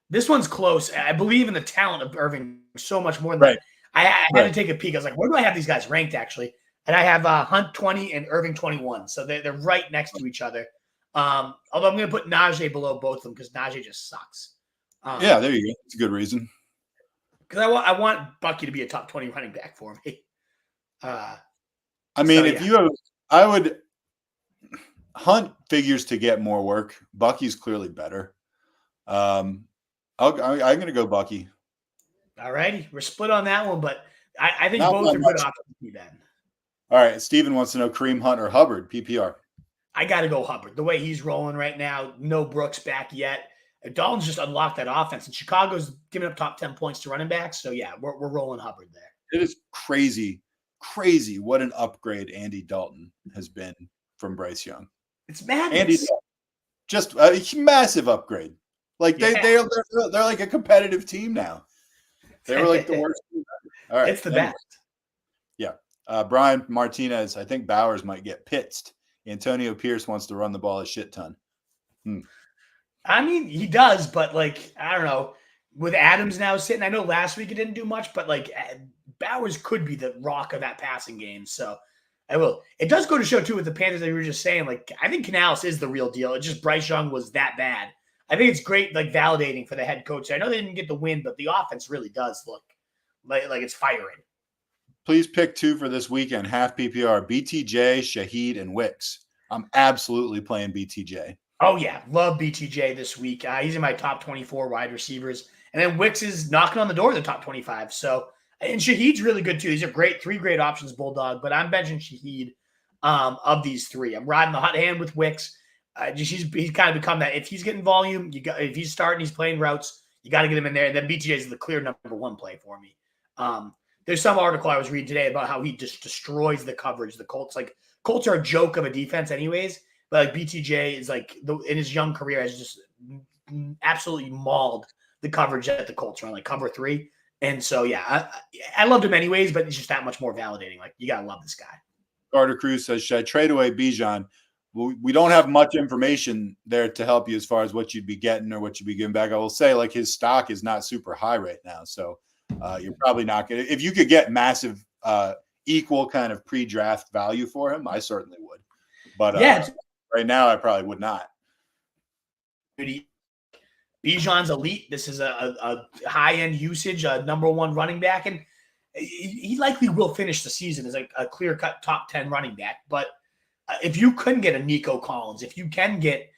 This one's close. I believe in the talent of Irving so much more than right. I had to take a peek. I was like, where do I have these guys ranked actually? And I have Hunt 20 and Irving 21. So they're right next to each other. Although I'm going to put Najee below both of them because Najee just sucks. Yeah, there you go. It's a good reason. Because I want Bucky to be a top 20 running back for me. I would – Hunt figures to get more work. Bucky's clearly better. I'm going to go Bucky. All righty. We're split on that one, but I think both are good options then. All right. Steven wants to know Kareem Hunt or Hubbard, PPR. I got to go Hubbard. The way he's rolling right now, no Brooks back yet. Dalton's just unlocked that offense, and Chicago's giving up top 10 points to running backs. So, yeah, we're rolling Hubbard there. It is crazy what an upgrade Andy Dalton has been from Bryce Young. It's madness. Andy Dalton, just a massive upgrade. Like they're like a competitive team now. They were like the worst team ever. All right, it's the best. Yeah, Brian Martinez. I think Bowers might get pitzed. Antonio Pierce wants to run the ball a shit ton. I mean, he does, but like I don't know. With Adams now sitting, I know last week he didn't do much, but like Bowers could be the rock of that passing game. So I will. It does go to show too with the Panthers that you were just saying. Like I think Canales is the real deal. It's just Bryce Young was that bad. I think it's great, like validating for the head coach. I know they didn't get the win, but the offense really does look like it's firing. Please pick 2 for this weekend. Half PPR: BTJ, Shaheed, and Wicks. I'm absolutely playing BTJ. Oh yeah, love BTJ this week. He's in my top 24 wide receivers. And then Wicks is knocking on the door of the top 25. So, and Shaheed's really good too. These are three great options, Bulldog. But I'm benching Shaheed of these three. I'm riding the hot hand with Wicks. He's kind of become that. If he's getting volume, if he's starting, he's playing routes, you got to get him in there. And then BTJ is the clear number one play for me. There's some article I was reading today about how he just destroys the coverage. The Colts are a joke of a defense anyways, but like BTJ is in his young career has just absolutely mauled the coverage that the Colts run, like cover 3. And so, yeah, I loved him anyways, but it's just that much more validating. Like, you got to love this guy. Carter Cruz says, should I trade away Bijan? We don't have much information there to help you as far as what you'd be getting or what you'd be giving back. I will say, like, his stock is not super high right now. So you're probably not going to – if you could get massive equal kind of pre-draft value for him, I certainly would. But right now I probably would not. Bijan's elite. This is a high-end usage, a number one running back. And he likely will finish the season as a clear-cut top 10 running back. But if you couldn't get a Nico Collins, if you can get,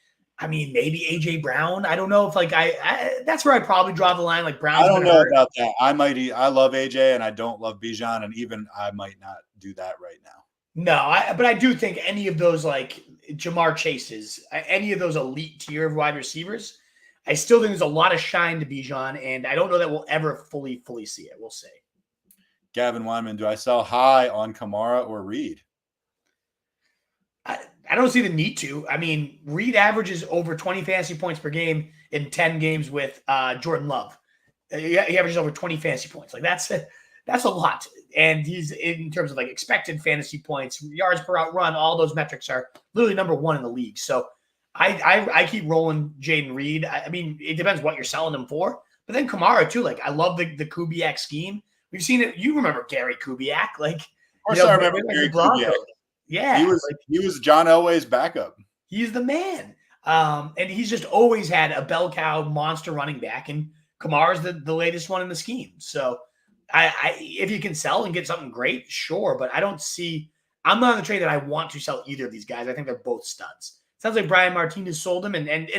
maybe A.J. Brown. I don't know if that's where I probably draw the line. Like Brown. I don't know about that. I love A.J. and I don't love Bijan, and even I might not do that right now. No, but I do think any of those like Jamar Chases, any of those elite tier of wide receivers, I still think there's a lot of shine to Bijan, and I don't know that we'll ever fully see it. We'll see. Gavin Weinman, do I sell high on Kamara or Reed? I don't see the need to. Reed averages over 20 fantasy points per game in 10 games with Jordan Love. He averages over 20 fantasy points. Like that's a lot. And he's in terms of like expected fantasy points, yards per out run, all those metrics are literally number one in the league. So I keep rolling Jaden Reed. It depends what you're selling him for. But then Kamara too. Like I love the Kubiak scheme. We've seen it. You remember Gary Kubiak? Like, of course, I remember Gary Kubiak. Yeah, he was John Elway's backup. He's the man. And he's just always had a bell cow monster running back, and Kamara's the latest one in the scheme. So if you can sell and get something great, sure. But I'm not on the trade that I want to sell either of these guys. I think they're both studs. Sounds like Brian Martinez sold him, and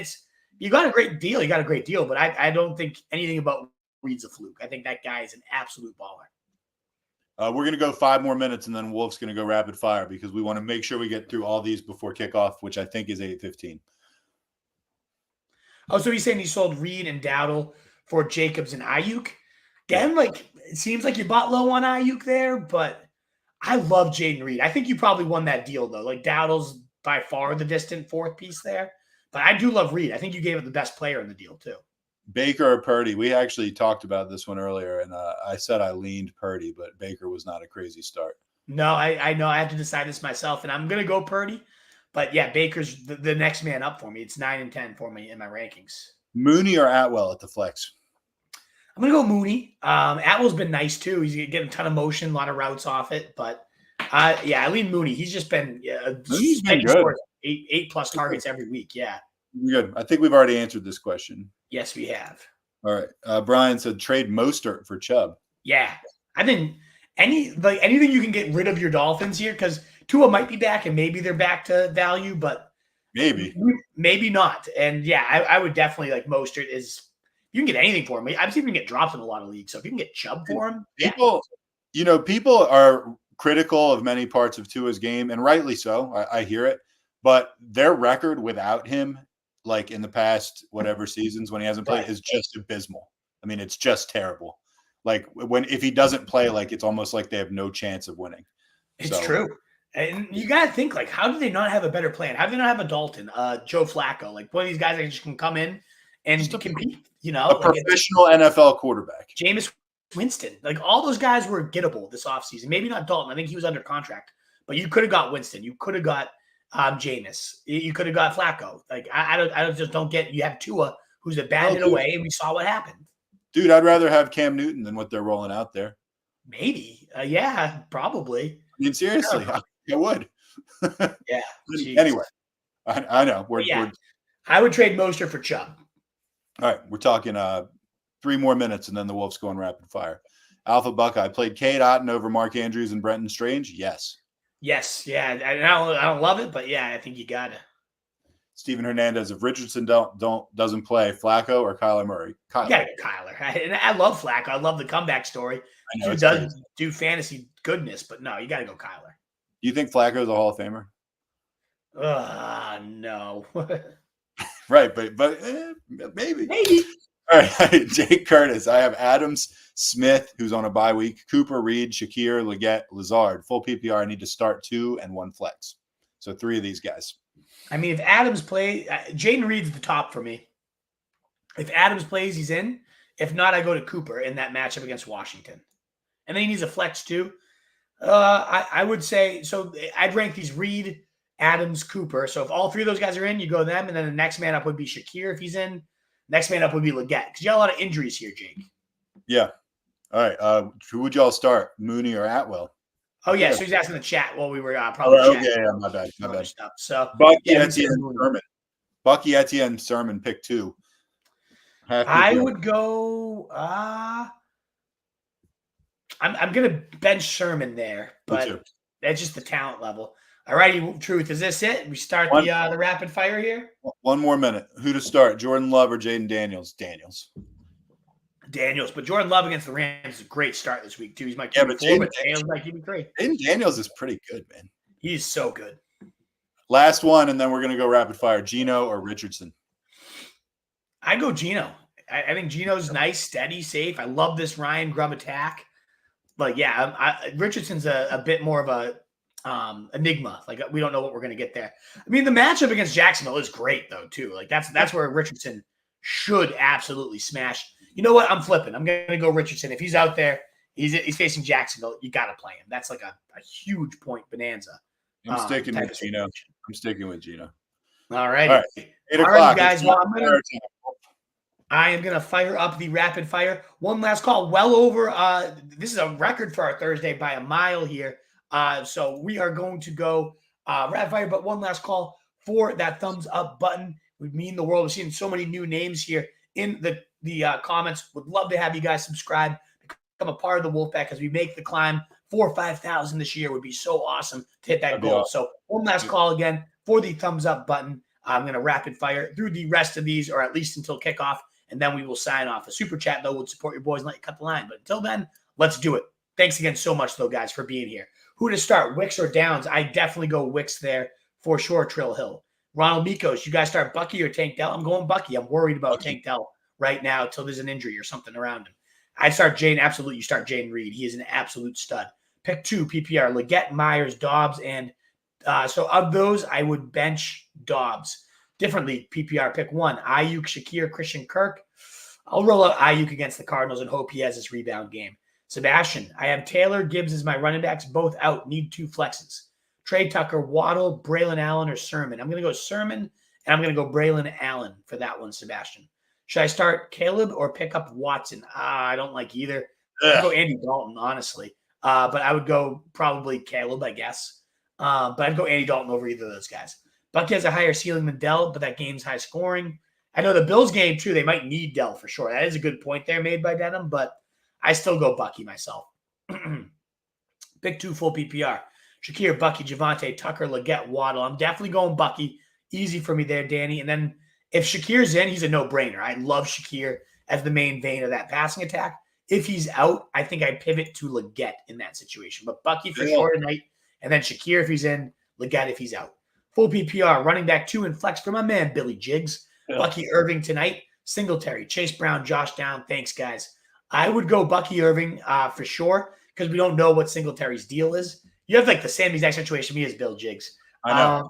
you got a great deal. You got a great deal, but I don't think anything about Reed's a fluke. I think that guy is an absolute baller. We're going to go 5 more minutes, and then Wolf's going to go rapid fire because we want to make sure we get through all these before kickoff, which I think is 8:15. Oh, so he's saying he sold Reed and Dowdle for Jacobs and Ayuk. Again, it seems like you bought low on Ayuk there, but I love Jaden Reed. I think you probably won that deal, though. Like, Dowdle's by far the distant fourth piece there. But I do love Reed. I think you gave it the best player in the deal, too. Baker or Purdy? We actually talked about this one earlier, and I said I leaned Purdy, but Baker was not a crazy start. No, I know. I have to decide this myself, and I'm going to go Purdy. But, yeah, Baker's the next man up for me. It's 9 and 10 for me in my rankings. Mooney or Atwell at the flex? I'm going to go Mooney. Atwell's been nice, too. He's getting a ton of motion, a lot of routes off it. But, I lean Mooney. He's just been Mooney's been good. 8+ targets every week, yeah. Good. I think we've already answered this question. Yes, we have. All right. Brian said trade Mostert for Chubb. Yeah. I think anything you can get rid of your Dolphins here, because Tua might be back and maybe they're back to value, but maybe not. And yeah, I would definitely like Mostert is you can get anything for him. I've seen him get dropped in a lot of leagues. So if you can get Chubb for him, people are critical of many parts of Tua's game, and rightly so. I hear it, but their record without him, like in the past, whatever seasons when he hasn't played, is just abysmal. It's just terrible. Like if he doesn't play, like it's almost like they have no chance of winning. It's true. And you got to think, like, how do they not have a better plan? How do they not have a Dalton, Joe Flacco? Like, one of these guys that just can come in and compete, A professional NFL quarterback. Jameis Winston. Like, all those guys were gettable this offseason. Maybe not Dalton. I think he was under contract. But you could have got Winston. You could have got Jameis. You could have got Flacco. Like, I just don't get – you have Tua, who's abandoned away, and we saw what happened. Dude, I'd rather have Cam Newton than what they're rolling out there. Maybe. Yeah, probably. Seriously, I would. Yeah. Anyway, I know. I would trade Mostert for Chubb. All right, we're talking 3 more minutes, and then the Wolves going rapid fire. Alpha Buckeye played Cade Otton over Mark Andrews and Brenton Strange. Yes. Yes. Yeah. I don't love it, but yeah, I think you got it. Steven Hernandez. If Richardson doesn't play, Flacco or Kyler Murray? Kyler. You gotta go Kyler. And I love Flacco. I love the comeback story. I know, Dude does do fantasy goodness, but no, you gotta go Kyler. Do you think Flacco's a Hall of Famer? No. Right, but maybe. All right, Jake Curtis. I have Adams, Smith, who's on a bye week, Cooper, Reed, Shakir, Leggett, Lazard. Full PPR, I need to start 2 and 1 flex. So 3 of these guys. I mean, if Adams plays, Jaden Reed's the top for me. If Adams plays, he's in. If not, I go to Cooper in that matchup against Washington. And then he needs a flex too. I would say, so I'd rank these Reed, Adams, Cooper. So if all 3 of those guys are in, you go them. And then the next man up would be Shakir if he's in. Next man up would be Leggett because you got a lot of injuries here, Jake. Yeah. All right. Who would y'all start, Mooney or Atwell? Oh, yeah. So he's asking the chat while we were probably chatting. Okay, yeah, my bad. Stuff. So Bucky, Etienne, Sermon. Bucky, Etienne, Sermon, pick 2. I would go. I'm gonna bench Sherman there, but that's just the talent level. All righty, Truth. Is this it? We start the rapid fire here. 1 more minute. Who to start? Jordan Love or Jaden Daniels? Daniels, but Jordan Love against the Rams is a great start this week too. He's my QB4, but Daniels might keep me great. Jaden Daniels is pretty good, man. He's so good. Last one, and then we're gonna go rapid fire. Gino or Richardson? I go Gino. I think Gino's nice, steady, safe. I love this Ryan Grubb attack. But yeah, Richardson's a bit more of a enigma. Like we don't know what we're going to get there. I mean, the matchup against Jacksonville is great though too. Like that's where Richardson should absolutely smash. You know what? I'm flipping. I'm going to go Richardson. If he's out there, he's facing Jacksonville. You got to play him. That's like a huge point bonanza. I'm sticking with Gino. All right. All right. 8 o'clock, guys. Well, I am going to fire up the rapid fire. One last call. Well over. This is a record for our Thursday by a mile here. So we are going to go rapid fire, but one last call for that thumbs up button. Would mean the world. We're seeing so many new names here in the comments. Would love to have you guys subscribe, become a part of the Wolfpack as we make the climb. 4,000 or 5,000 this year would be so awesome to hit that goal. Awesome. So one last call again for the thumbs up button. I'm going to rapid fire through the rest of these, or at least until kickoff, and then we will sign off. A super chat, though, would support your boys and let you cut the line. But until then, let's do it. Thanks again so much, though, guys, for being here. Who to start, Wicks or Downs? I definitely go Wicks there for sure, Trill Hill. Ronald Mikos, you guys start Bucky or Tank Dell? I'm going Bucky. I'm worried about Tank Dell right now until there's an injury or something around him. I start Jane. Absolutely, you start Jaden Reed. He is an absolute stud. Pick 2, PPR, Leggett, Myers, Dobbs, and so of those, I would bench Dobbs. Differently, PPR, pick 1, Ayuk, Shakir, Christian Kirk. I'll roll out Ayuk against the Cardinals and hope he has this rebound game. Sebastian, I have Taylor, Gibbs as my running backs, both out, need 2 flexes. Trey Tucker, Waddle, Braylon Allen, or Sermon. I'm going to go Sermon, and I'm going to go Braylon Allen for that one, Sebastian. Should I start Caleb or pick up Watson? I don't like either. I'd go Andy Dalton, honestly. But I would go probably Caleb, I guess. But I'd go Andy Dalton over either of those guys. Bucky has a higher ceiling than Dell, but that game's high scoring. I know the Bills game, too, they might need Dell for sure. That is a good point there made by Denham, but I still go Bucky myself. Pick 2 full PPR. Shakir, Bucky, Javante, Tucker, Leggett, Waddle. I'm definitely going Bucky. Easy for me there, Danny. And then if Shakir's in, he's a no-brainer. I love Shakir as the main vein of that passing attack. If he's out, I think I pivot to Leggett in that situation. But Bucky for sure tonight. And then Shakir if he's in, Leggett if he's out. Full PPR, running back 2 and flex for my man, Billy Jiggs. Yeah. Bucky Irving tonight. Singletary, Chase Brown, Josh Down. Thanks, guys. I would go Bucky Irving for sure because we don't know what Singletary's deal is. You have like the same exact situation me as Bill Jiggs. I know.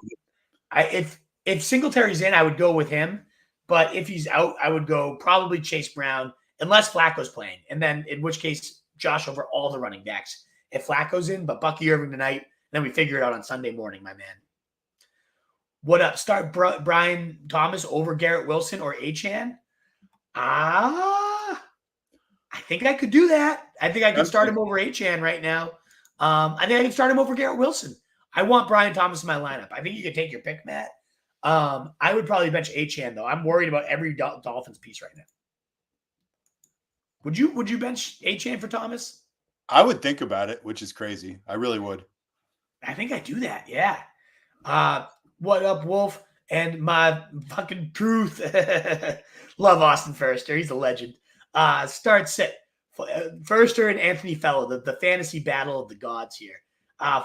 If Singletary's in, I would go with him. But if he's out, I would go probably Chase Brown, unless Flacco's playing. And then in which case, Josh over all the running backs. If Flacco's in, but Bucky Irving tonight, then we figure it out on Sunday morning, my man. What up? Start Brian Thomas over Garrett Wilson or Achane? I think I could do that. I think I could start him over Achane right now. I think I can start him over Garrett Wilson. I want Brian Thomas in my lineup. I think you can take your pick, Matt. I would probably bench Achane, though. I'm worried about every Dolphins piece right now. Would you bench Achane for Thomas? I would think about it, which is crazy. I really would. I think I do that, yeah. What up, Wolf? And my fucking truth. Love Austin Firster. He's a legend. Start sit. Firster and Anthony Fellow, the fantasy battle of the gods here.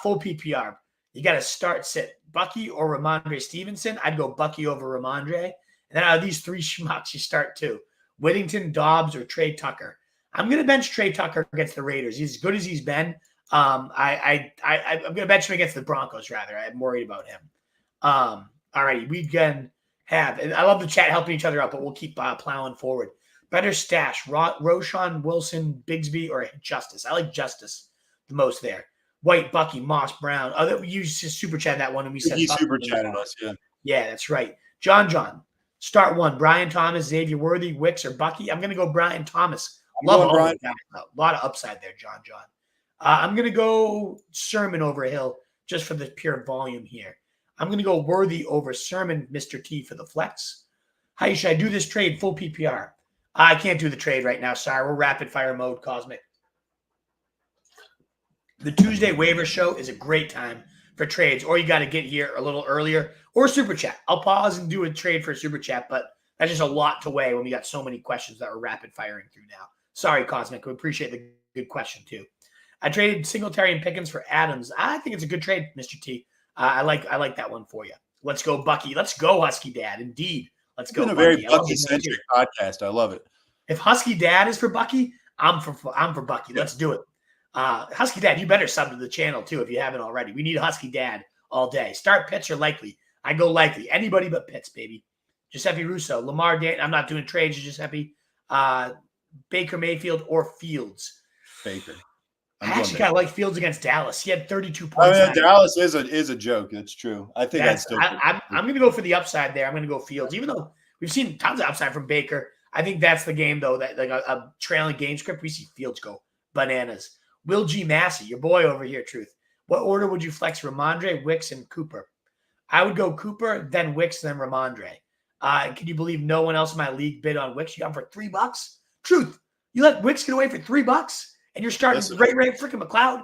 Full PPR. You got to start sit. Bucky or Ramondre Stevenson. I'd go Bucky over Ramondre. And then out of these three schmucks, you start two. Whittington, Dobbs, or Trey Tucker. I'm going to bench Trey Tucker against the Raiders. He's as good as he's been. I'm going to bench him against the Broncos, rather. I'm worried about him. All righty. We can have, and I love the chat helping each other out, but we'll keep plowing forward. Better stash, Roshan, Wilson, Bigsby, or Justice. I like Justice the most there. White, Bucky, Moss, Brown. Oh, you super chat that one, and we said he super chatted us. Yeah, yeah, that's right. John, start one. Brian Thomas, Xavier Worthy, Wicks, or Bucky. I'm going to go Brian Thomas. Love Brian. A lot of upside there, John. I'm going to go Sermon over Hill just for the pure volume here. I'm going to go Worthy over Sermon, Mr. T, for the flex. How should I do this trade? Full PPR. I can't do the trade right now. Sorry, we're rapid fire mode, Cosmic. The Tuesday waiver show is a great time for trades, or you got to get here a little earlier, or super chat. I'll pause and do a trade for a super chat, but that's just a lot to weigh when we got so many questions that we're rapid firing through now. Sorry, Cosmic. We appreciate the good question too. I traded Singletary and Pickens for Adams. I think it's a good trade, Mr. T. I like that one for you. Let's go, Bucky. Let's go, Husky Dad. Indeed. Let's go. It's been a very Bucky-centric podcast. I love it. If Husky Dad is for Bucky, I'm for Bucky. Let's do it. Husky Dad, you better sub to the channel too if you haven't already. We need Husky Dad all day. Start Pitts or Likely. I go Likely. Anybody but Pitts, baby. Giuseppe Russo, Lamar Dan. I'm not doing trades, Giuseppe. Baker Mayfield or Fields. Baker. I actually kind of like Fields against Dallas. He had 32 points. I mean, Dallas is a joke. That's true. I think I'm going to go for the upside there. I'm going to go Fields, even though we've seen tons of upside from Baker. I think that's the game, though, that like a trailing game script, we see Fields go bananas. Will G. Massey, your boy over here, Truth. What order would you flex Ramondre, Wicks, and Cooper? I would go Cooper, then Wicks, then Ramondre. Can you believe no one else in my league bid on Wicks? You got him for $3? Truth. You let Wicks get away for $3? And you're starting Ray freaking McLeod?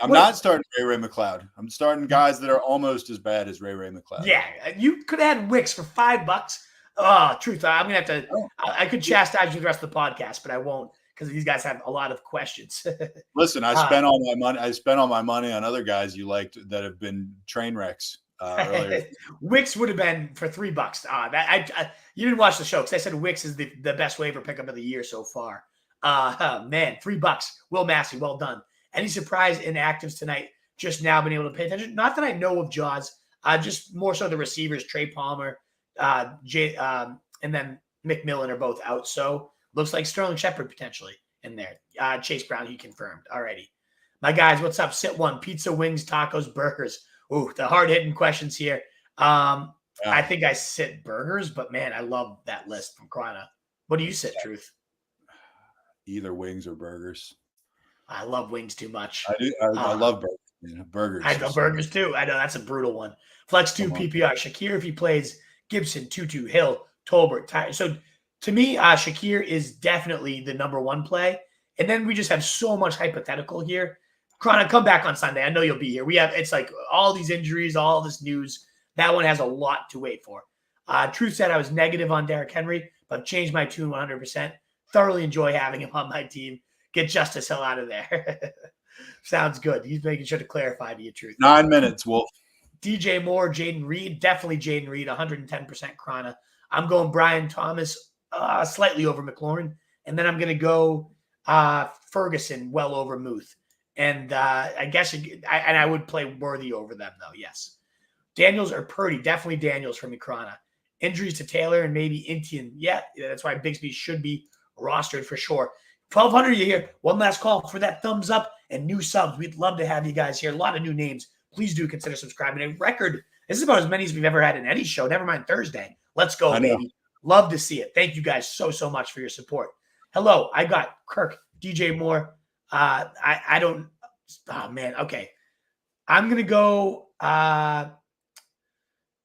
I'm not starting Ray McLeod. I'm starting guys that are almost as bad as Ray McLeod. Yeah, you could have had Wicks for $5. Oh, Truth. I'm going to have to I could chastise you the rest of the podcast, but I won't because these guys have a lot of questions. Listen, I spent all my money. I spent all my money on other guys you liked that have been train wrecks earlier. Wicks would have been for $3. You didn't watch the show because I said Wicks is the best waiver pickup of the year so far. Man, $3. Will Massey, well done. Any surprise inactives tonight? Just now been able to pay attention. Not that I know of Jaws. Just more so the receivers, Trey Palmer, and then McMillan are both out. So looks like Sterling Shepard potentially in there. Chase Brown, he confirmed. Alrighty. My guys, what's up? Sit one. Pizza, wings, tacos, burgers. Ooh, the hard-hitting questions here. I think I sit burgers, but man, I love that list from Krana. What do you sit, Truth? Either wings or burgers. I love wings too much. I do. I love burgers. Burgers. I love burgers too. I know that's a brutal one. Flex 2 PPR. Shakir if he plays Gibson, Tutu, Hill, Tolbert, Ty. So to me, Shakir is definitely the number one play. And then we just have so much hypothetical here. Krana, come back on Sunday. I know you'll be here. It's like all these injuries, all this news. That one has a lot to wait for. Truth said I was negative on Derrick Henry, but changed my tune 100%. Thoroughly enjoy having him on my team. Get Justice Hill out of there. Sounds good. He's making sure to clarify to you, Truth. 9 minutes, Wolf. DJ Moore, Jaden Reed. Definitely Jaden Reed, 110% Krana. I'm going Brian Thomas, slightly over McLaurin. And then I'm going to go Ferguson, well over Muth. And I guess I would play Worthy over them, though, yes. Daniels or Purdy. Definitely Daniels for me, Krana. Injuries to Taylor and maybe Intian. Yeah, that's why Bigsby should be rostered for sure. 1,200 you here. One last call for that thumbs up and new subs. We'd love to have you guys here. A lot of new names. Please do consider subscribing. A record. This is about as many as we've ever had in any show. Never mind Thursday. Let's go, baby. Love to see it. Thank you guys so much for your support. Hello, I got Kirk, DJ Moore. I don't. Oh man. Okay, I'm gonna go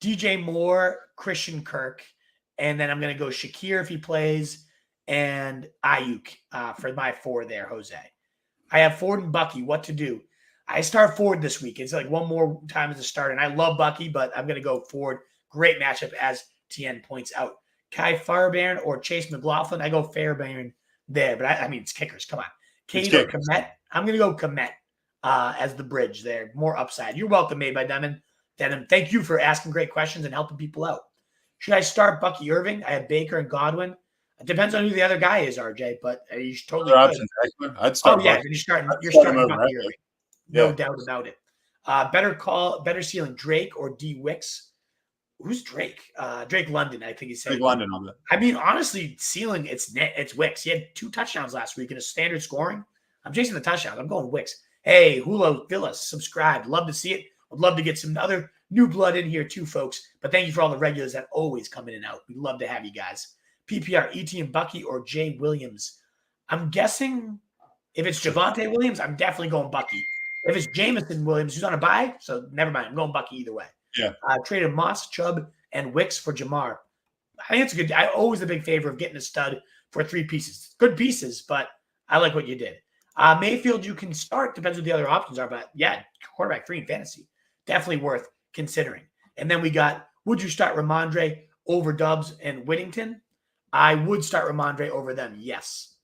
DJ Moore, Christian Kirk, and then I'm gonna go Shakir if he plays, and Ayuk for my 4 there, Jose. I have Ford and Bucky. What to do? I start Ford this week. It's like one more time as a starter, and I love Bucky, but I'm going to go Ford. Great matchup, as TN points out. Kai Fairbairn or Chase McLaughlin? I go Fairbairn there, but I mean, it's kickers. Come on. Cade or Komet? I'm going to go Komet as the bridge there. More upside. You're welcome, made by Denim. Thank you for asking great questions and helping people out. Should I start Bucky Irving? I have Baker and Godwin. It depends on who the other guy is, RJ, but you totally could. Options, I'd start. Oh, yeah. You're starting Bucky Irving. No doubt about it. Better ceiling, Drake or D Wicks? Who's Drake? Drake London, I think he said. Drake London. I mean, honestly, ceiling, it's Wicks. He had 2 touchdowns last week in a standard scoring. I'm chasing the touchdowns. I'm going Wicks. Hey, Hulo Villas, subscribe. Love to see it. Would love to get some other new blood in here too, folks. But thank you for all the regulars that always come in and out. We'd love to have you guys. PPR, ET and Bucky or Jay Williams? I'm guessing if it's Javonte Williams, I'm definitely going Bucky. If it's Jamison Williams, who's on a bye, so never mind. I'm going Bucky either way. Yeah. Traded Moss, Chubb, and Wicks for Jamar. I think it's a good. I always a big favor of getting a stud for 3 pieces. Good pieces, but I like what you did. Mayfield, you can start. Depends what the other options are, but yeah, quarterback 3 in fantasy. Definitely worth considering. And then we got, would you start Ramondre over Dubs and Whittington? I would start Ramondre over them, yes.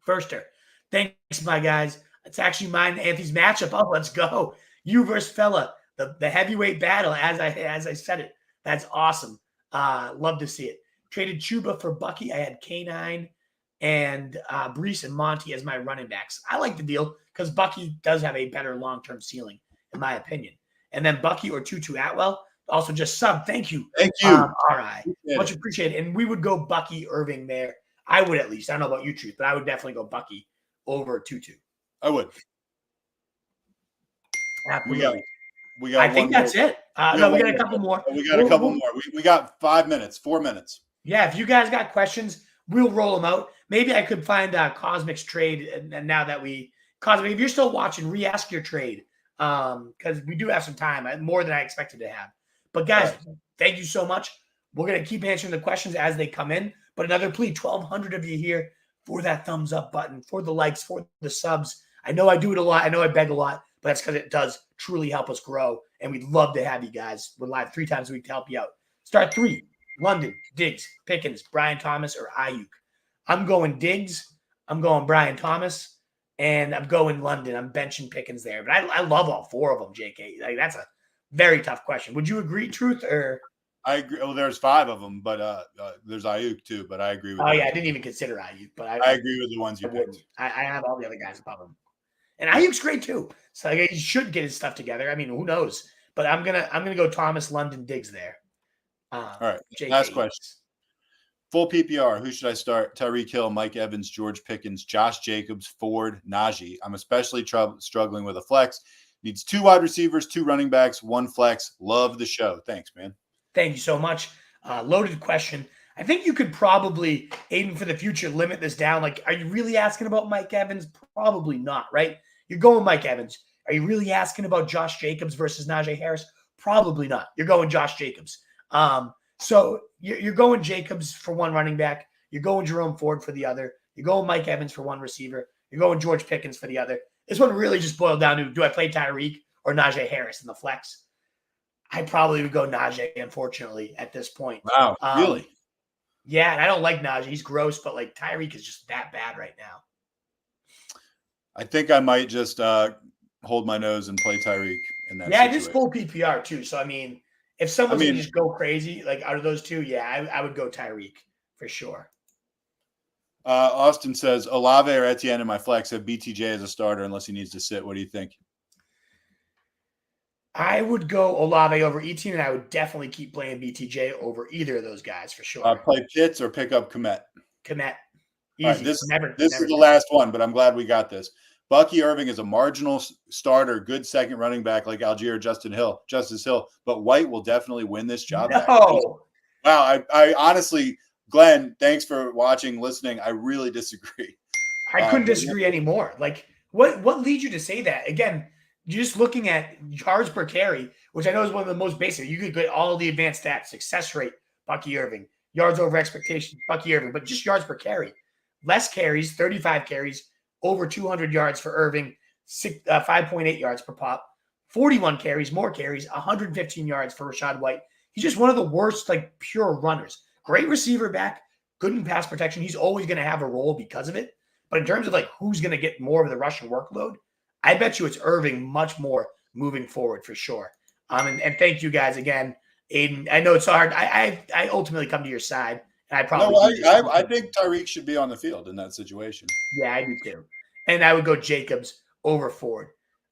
Firster, thanks, my guys. It's actually mine and Anthony's matchup. Oh, let's go. You versus Fella, the heavyweight battle, as I said it. That's awesome. Love to see it. Traded Chuba for Bucky. I had K9 and Brees and Monty as my running backs. I like the deal because Bucky does have a better long-term ceiling, in my opinion. And then Bucky or Tutu Atwell, also just sub. Thank you. Thank you. All right. Much appreciated. And we would go Bucky Irving there. I would at least. I don't know about you, Truth, but I would definitely go Bucky over Tutu. I would. Absolutely. We got I think that's it. No, we got a couple more. We got a couple more. We got 5 minutes, 4 minutes. Yeah, if you guys got questions, we'll roll them out. Maybe I could find Cosmic's trade, and now that Cosmic, if you're still watching, re-ask your trade because we do have some time, more than I expected to have. But guys, thank you so much. We're going to keep answering the questions as they come in. But another plea, 1,200 of you here for that thumbs up button, for the likes, for the subs. I know I do it a lot. I know I beg a lot, but that's because it does truly help us grow. And we'd love to have you guys. We're live 3 times a week to help you out. Start 3, London, Diggs, Pickens, Brian Thomas, or Ayuk. I'm going Diggs. I'm going Brian Thomas. And I'm going London. I'm benching Pickens there. But I love all 4 of them, JK. Like, that's a very tough question. Would you agree, Truth, or? I agree. Well, there's 5 of them, but there's Ayuk too. But I agree with. Oh yeah, I didn't even consider Ayuk, but I agree with the ones you picked. I have all the other guys above him, and Ayuk's great too. So he should get his stuff together. I mean, who knows? But I'm gonna go Thomas, London, Diggs there. All right. Last question. Full PPR. Who should I start? Tyreek Hill, Mike Evans, George Pickens, Josh Jacobs, Ford, Najee. I'm especially struggling with a flex. Needs 2 wide receivers, 2 running backs, 1 flex. Love the show. Thanks, man. Thank you so much. Loaded question. I think you could probably, Aiden, for the future, limit this down. Like, are you really asking about Mike Evans? Probably not, right? You're going Mike Evans. Are you really asking about Josh Jacobs versus Najee Harris? Probably not. You're going Josh Jacobs. So you're going Jacobs for 1 running back. You're going Jerome Ford for the other. You're going Mike Evans for 1 receiver. You're going George Pickens for the other. This one really just boiled down to, do I play Tyreek or Najee Harris in the flex? I probably would go Najee, unfortunately, at this point. Wow, really? Yeah, and I don't like Najee. He's gross, but like Tyreek is just that bad right now. I think I might just hold my nose and play Tyreek in that. Yeah, it is full PPR too. So I mean, if someone's gonna just go crazy, like out of those 2, yeah, I would go Tyreek for sure. Austin says Olave or Etienne in my flex have BTJ as a starter unless he needs to sit. What do you think? I would go Olave over Etienne, and I would definitely keep playing BTJ over either of those guys for sure. Play Pitts or pick up Komet. Komet. Easy. Right, this is the last one, but I'm glad we got this. Bucky Irving is a marginal starter, good second running back like Algier Justice Hill, but White will definitely win this job. No. Wow, I honestly, Glenn, thanks for watching, listening. I really disagree. I couldn't disagree anymore. Like, what leads you to say that? Again, just looking at yards per carry, which I know is one of the most basic. You could get all the advanced stats, success rate, Bucky Irving, yards over expectation, Bucky Irving, but just yards per carry. Less carries, 35 carries, over 200 yards for Irving, 5.8 yards per pop, 41 carries, more carries, 115 yards for Rachaad White. He's just one of the worst, like, pure runners. Great receiver back, good in pass protection. He's always going to have a role because of it. But in terms of, like, who's going to get more of the rushing workload, I bet you it's Irving much more moving forward for sure. And thank you guys again, Aiden. I know it's so hard. I ultimately come to your side, and I probably I think Tyreek should be on the field in that situation. Yeah, I do too. And I would go Jacobs over Ford.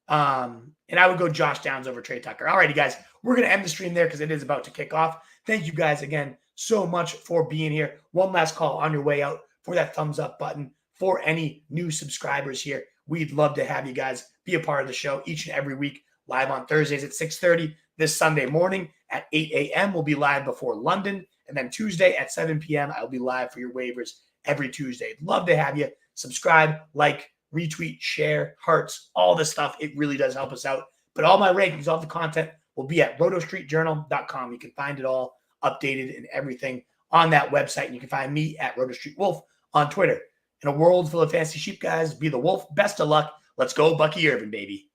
And I would go Josh Downs over Trey Tucker. All righty, guys. We're going to end the stream there because it is about to kick off. Thank you guys again so much for being here. One last call on your way out for that thumbs up button for any new subscribers here. We'd love to have you guys be a part of the show each and every week, live on Thursdays at 6:30. This Sunday morning at 8 a.m. we'll be live before London. And then Tuesday at 7 p.m. I'll be live for your waivers every Tuesday. Love to have you. Subscribe, like, retweet, share, hearts, all this stuff. It really does help us out. But all my rankings, all the content will be at rotostreetjournal.com. You can find it all updated and everything on that website. And you can find me at rotostreetwolf on Twitter. In a world full of fantasy sheep, guys, be the wolf. Best of luck. Let's go, Bucky Irving, baby.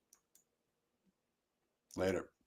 Later.